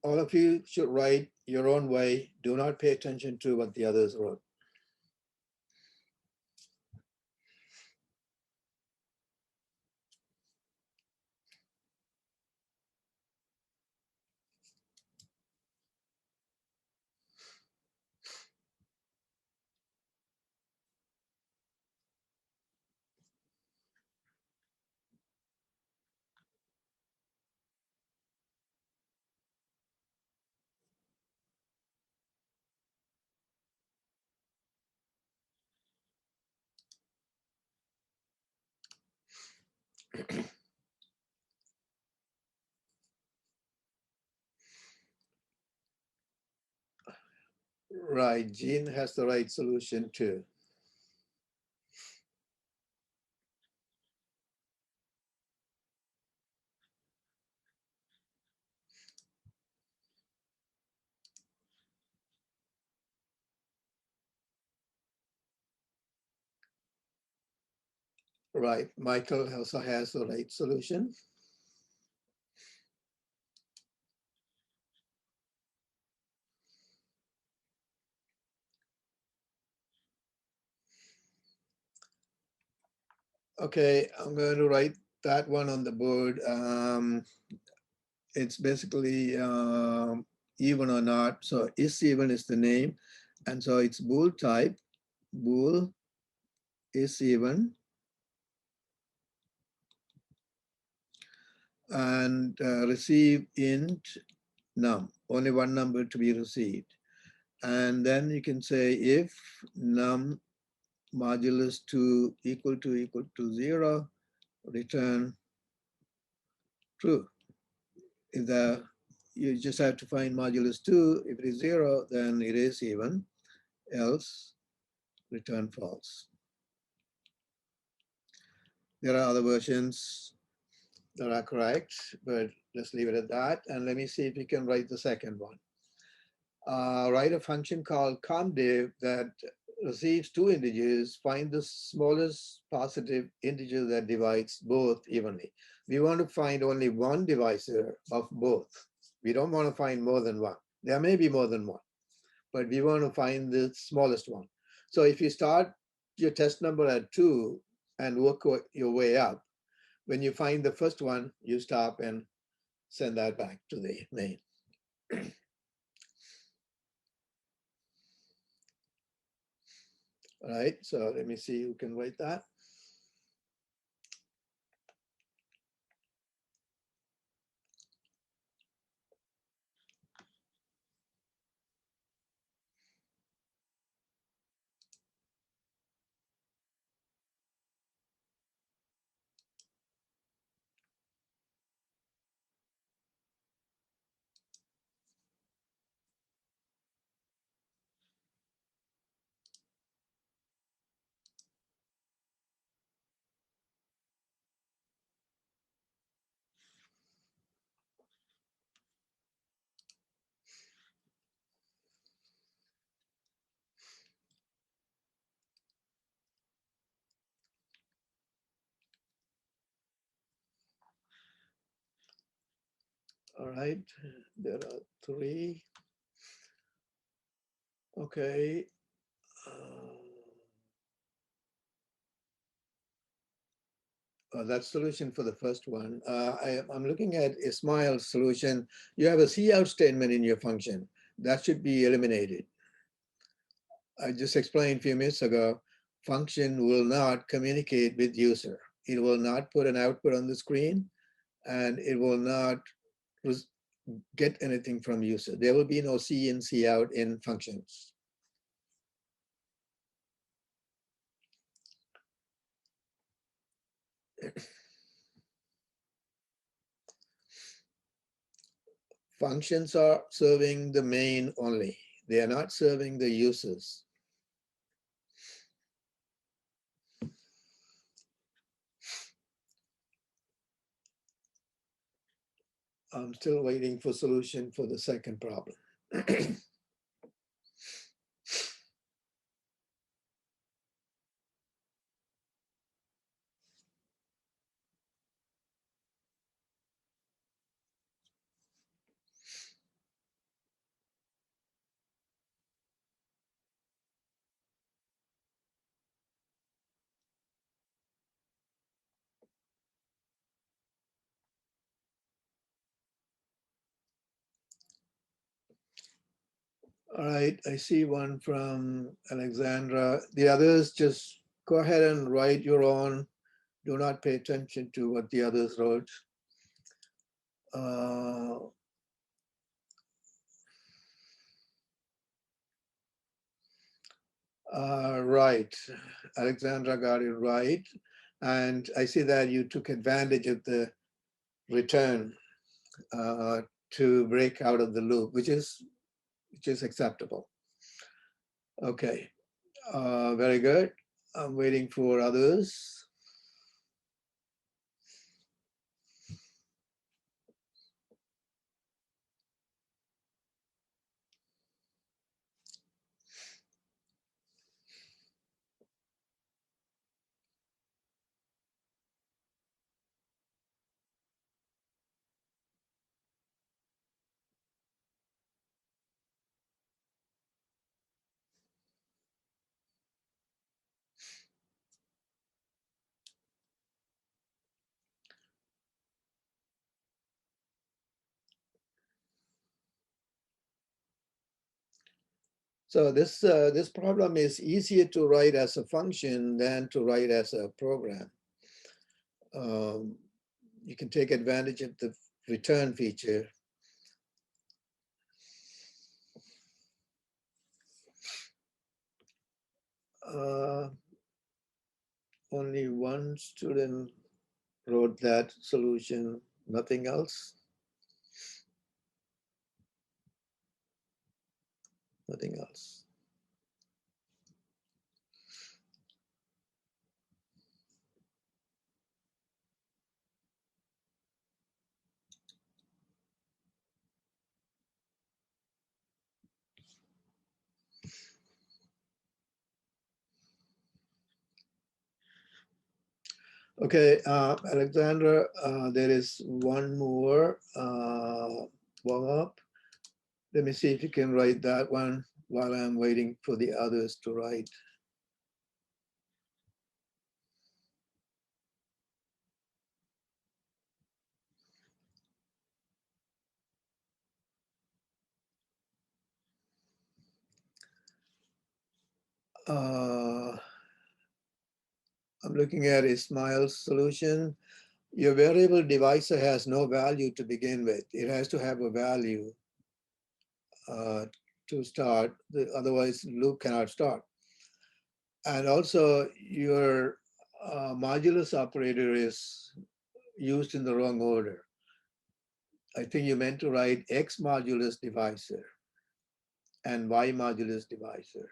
All of you should write your own way. Do not pay attention to what the others wrote. Right, Jean has the right solution too. Right, Michael also has the right solution. Okay, I'm going to write that one on the board. It's basically even or not. So is even is the name. And so it's Bool type. Bool is even. And receive int num, only one number to be received. And then you can say if num modulus 2 equal to 0, return true. If you just have to find modulus 2, if it is 0, then it is even, else return false. There are other versions that are correct, but let's leave it at that. And let me see if we can write the second one. Write a function called comdiv that receives two integers, find the smallest positive integer that divides both evenly. We want to find only one divisor of both. We don't want to find more than one. There may be more than one, but we want to find the smallest one. So if you start your test number at 2 and work your way up, when you find the first one, you stop and send that back to the main. All right, so let me see who can write that. All right, there are 3. Okay. That's solution for the first one. I'm looking at Ismail's solution. You have a cout statement in your function. That should be eliminated. I just explained a few minutes ago, function will not communicate with user. It will not put an output on the screen, and it will not get anything from user. There will be no C in, C out in functions. Functions are serving the main only. They are not serving the users. I'm still waiting for solution for the second problem. All right, I see one from Alexandra. The others, just go ahead and write your own. Do not pay attention to what the others wrote. Right, Alexandra got it right. And I see that you took advantage of the return to break out of the loop, which is acceptable. Okay, very good. I'm waiting for others. So this problem is easier to write as a function than to write as a program. You can take advantage of the return feature. Only one student wrote that solution, nothing else. Nothing else. Okay, Alexandra, there is one more warm-up. Let me see if you can write that one while I'm waiting for the others to write. I'm looking at Ismail's solution. Your variable divisor has no value to begin with. It has to have a value to start, otherwise loop cannot start. And also your modulus operator is used in the wrong order. I think you meant to write X modulus divisor and Y modulus divisor.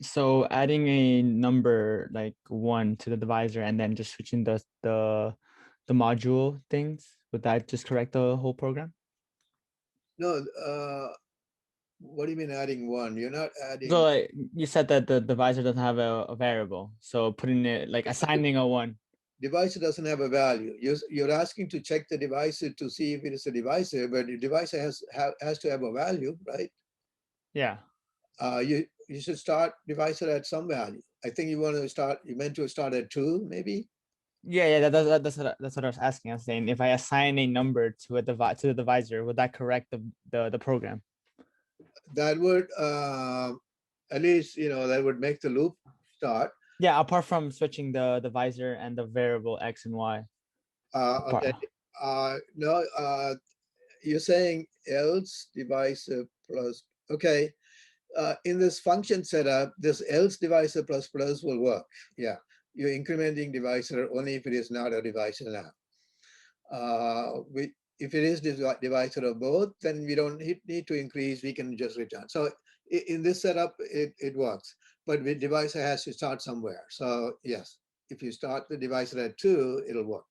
So adding a number like 1 to the divisor and then just switching the module things, would that just correct the whole program? No, what do you mean adding 1? You're not adding. So like, you said that the divisor doesn't have a variable, so putting it like assigning a 1. Divisor doesn't have a value. You're asking to check the divisor to see if it is a divisor, but the divisor has to have a value, right? Yeah. You should start divisor at some value. I think you meant to start at 2, maybe. Yeah, that's what I was asking. I was saying if I assign a number to the divisor, would that correct the program? That would at least that would make the loop start. Yeah, apart from switching the divisor and the variable X and Y. Okay. No, you're saying else divisor plus. Okay. In this function setup, this else divisor plus plus will work. Yeah, you're incrementing divisor only if it is not a divisor now. If it is divisor of both, then we don't need to increase, we can just return. So in this setup, it works, but the divisor has to start somewhere. So yes, if you start the divisor at 2, it'll work.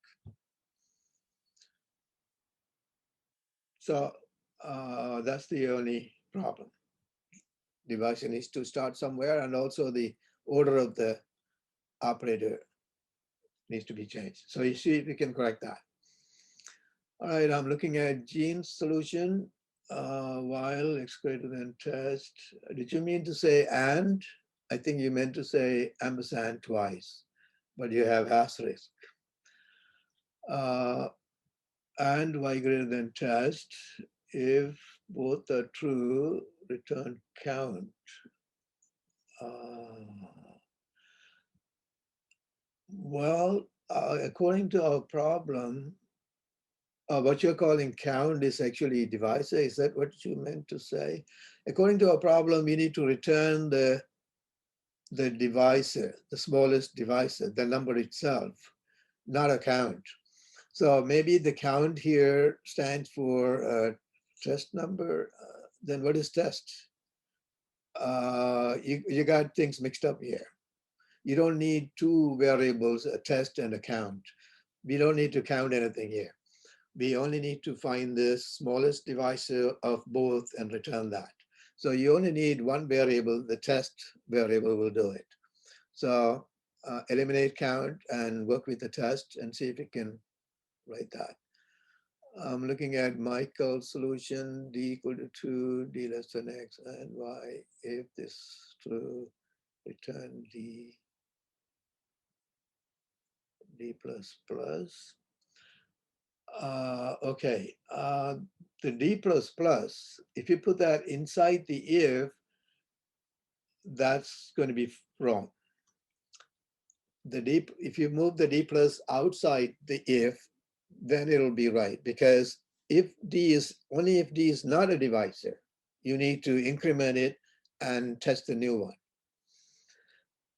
So that's the only problem. Divisor needs to start somewhere, and also the order of the operator needs to be changed. So you see if we can correct that. All right, I'm looking at Gene's solution. While x greater than test. Did you mean to say and? I think you meant to say ampersand twice, but you have asterisk. And y greater than test. If both are true, return count. Well, according to our problem, what you're calling count is actually divisor. Is that what you meant to say? According to our problem, we need to return the the divisor, the smallest divisor, the number itself, not a count. So maybe the count here stands for test number. Then what is test? You got things mixed up here. You don't need two variables, a test and a count. We don't need to count anything here. We only need to find the smallest divisor of both and return that. So you only need one variable, the test variable will do it. So eliminate count and work with the test and see if you can write that. I'm looking at Michael's solution, d equal to 2, d less than x, and y. If this is true, return d plus plus. Okay, the d plus plus, if you put that inside the if, that's going to be wrong. If you move the d plus outside the if, then it'll be right, because if d is only if d is not a divisor, you need to increment it and test the new one.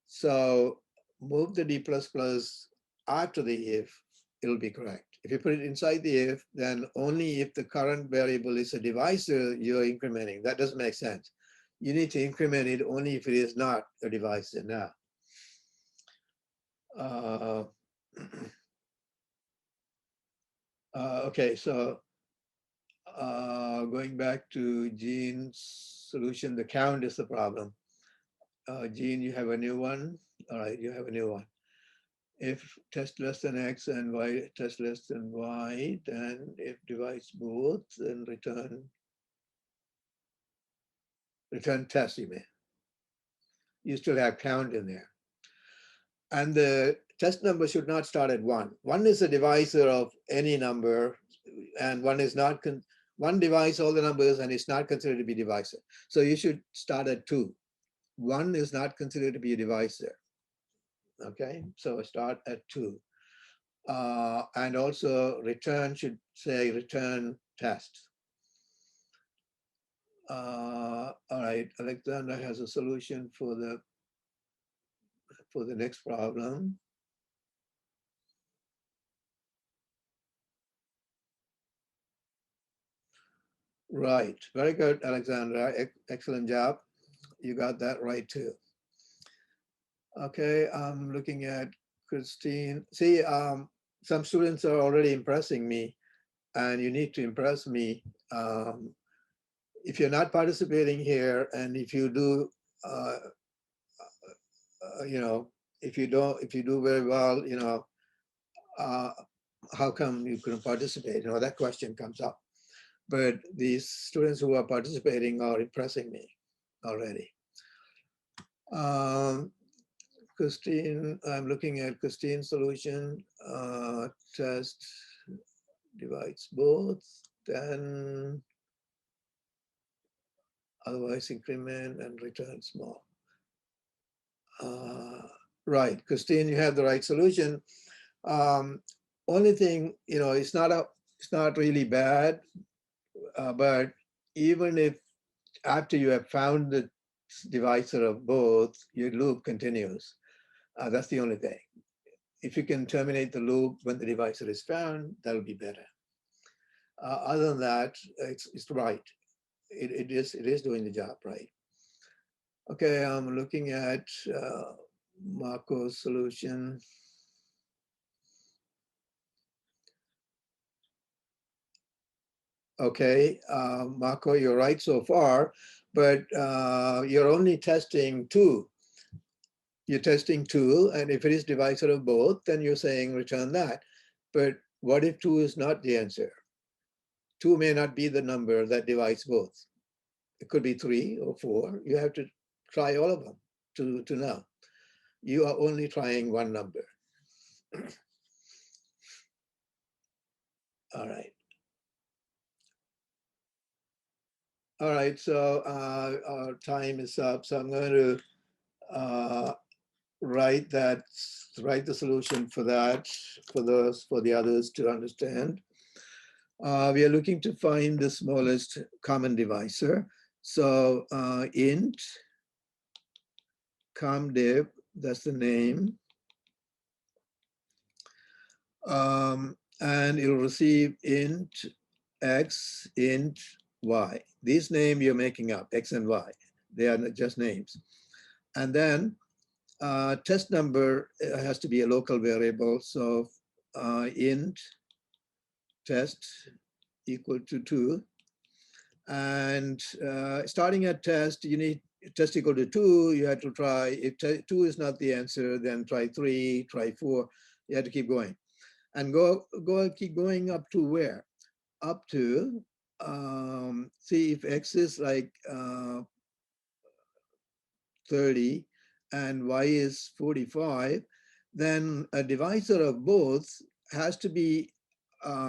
So move the d plus plus after the if, it'll be correct. If you put it inside the if, then only if the current variable is a divisor, you're incrementing. That doesn't make sense. You need to increment it only if it is not a divisor now. Okay, so going back to Gene's solution, the count is the problem. Gene, you have a new one. All right, you have a new one. If test less than x and y test less than y, then if divides both, then return test, you may. You still have count in there. And the test number should not start at 1. 1 is a divisor of any number, and one is not, one divides all the numbers and it's not considered to be divisor. So you should start at 2. 1 is not considered to be a divisor. Okay, so start at 2. And also return should say return test. All right, Alexander has a solution for the next problem. Right, very good, Alexandra. Excellent job. You got that right too. Okay, I'm looking at Christine. See, some students are already impressing me, and you need to impress me. If you're not participating here, and if you do, you know, if you do very well, you know, how come you couldn't participate? You know, that question comes up. But these students who are participating are impressing me already. Christine, I'm looking at Christine's solution. Test divides both, then otherwise increment and return small. Right, Christine, you have the right solution. Only thing, you know, it's not really bad, but even if after you have found the divisor of both, your loop continues. That's the only thing. If you can terminate the loop when the divisor is found, that'll be better. Other than that, it's right. It is doing the job right. Okay, I'm looking at Marco's solution. Okay, Marco, you're right so far, but you're only testing 2. You're testing 2, and if it is divisor of both, then you're saying return that. But what if 2 is not the answer? 2 may not be the number that divides both. It could be 3 or 4. You have to try all of them to know. You are only trying one number. All right. All right, so our time is up. So I'm going to write the solution for that, for the others to understand. We are looking to find the smallest common divisor. So int comdiv, that's the name, and it'll receive int x, int y. These names you're making up, x and y. They are just names. And then test number has to be a local variable. So int test equal to 2. And starting at test, you need test equal to 2. You have to try, if 2 is not the answer, then try 3, try 4. You have to keep going. And keep going up to where? Up to, see if x is like 30 and y is 45, then a divisor of both has to be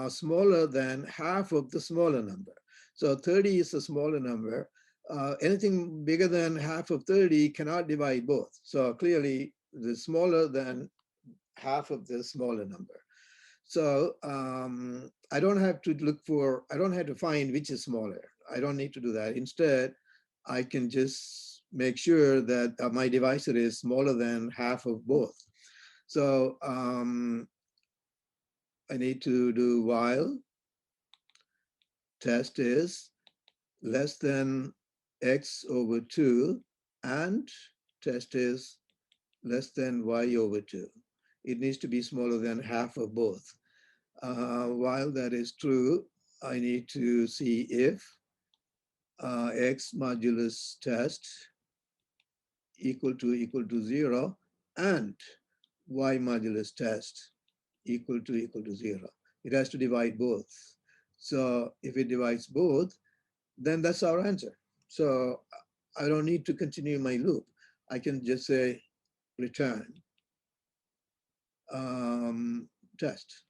smaller than half of the smaller number. So 30 is a smaller number. Anything bigger than half of 30 cannot divide both. So clearly, the smaller than half of the smaller number. So I don't have to I don't have to find which is smaller. I don't need to do that. Instead, I can just make sure that my divisor is smaller than half of both. So I need to do while test is less than x over 2 and test is less than y over 2. It needs to be smaller than half of both. While that is true, I need to see if x modulus test equal to 0 and y modulus test equal to 0. It has to divide both. So if it divides both, then that's our answer. So I don't need to continue my loop. I can just say return test.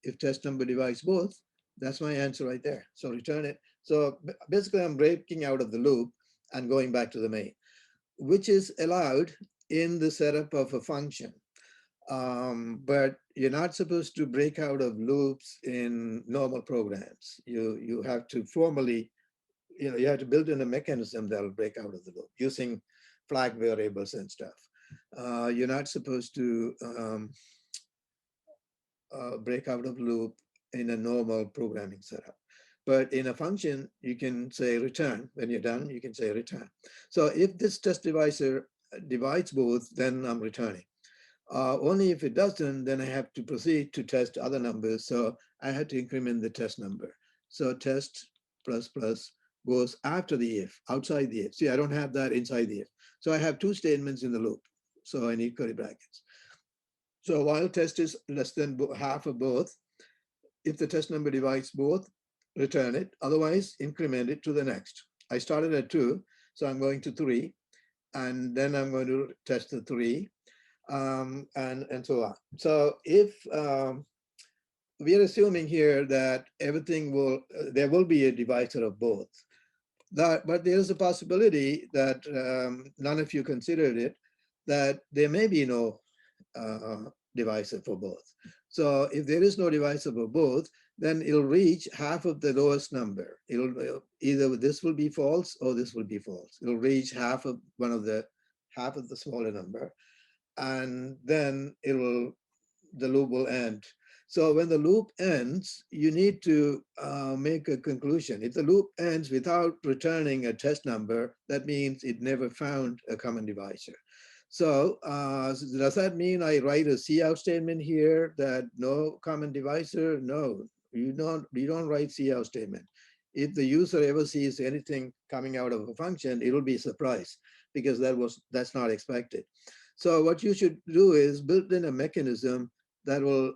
If test number divides both, that's my answer right there. So return it. So basically I'm breaking out of the loop and going back to the main, which is allowed in the setup of a function. But you're not supposed to break out of loops in normal programs. You have to formally, you have to build in a mechanism that'll break out of the loop using flag variables and stuff. You're not supposed to break out of loop in a normal programming setup. But in a function, you can say return. When you're done, you can say return. So if this test divisor divides both, then I'm returning. Only if it doesn't, then I have to proceed to test other numbers. So I had to increment the test number. So test plus plus goes after the if, outside the if. See, I don't have that inside the if. So I have two statements in the loop. So I need curly brackets. So while test is less than half of both, if the test number divides both, return it. Otherwise, increment it to the next. I started at 2, so I'm going to 3. And then I'm going to test the 3. And so on. So if we are assuming here that everything there will be a divisor of both. But there is a possibility that none of you considered it, that there may be no divisor for both. So if there is no divisor for both, then it'll reach half of the lowest number. It'll either this will be false or this will be false. It'll reach half of half of the smaller number, and then the loop will end. So when the loop ends, you need to make a conclusion. If the loop ends without returning a test number, that means it never found a common divisor. So does that mean I write a cout statement here that no common divisor? No, you don't write cout statement. If the user ever sees anything coming out of a function, it'll be surprised because that's not expected. So what you should do is build in a mechanism that will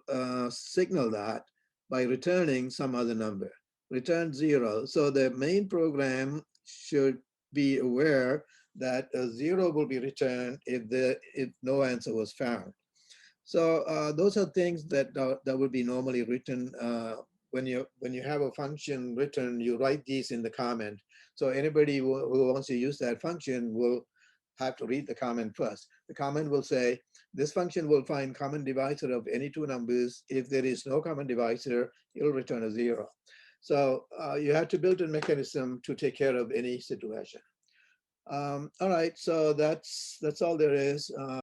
signal that by returning some other number. Return 0. So the main program should be aware that a 0 will be returned if no answer was found. So those are things that would be normally written when you have a function written. You write these in the comment. So anybody who wants to use that function will have to read the comment first. The comment will say, this function will find common divisor of any two numbers. If there is no common divisor, it'll return a 0. So you have to build a mechanism to take care of any situation. All right, so that's all there is.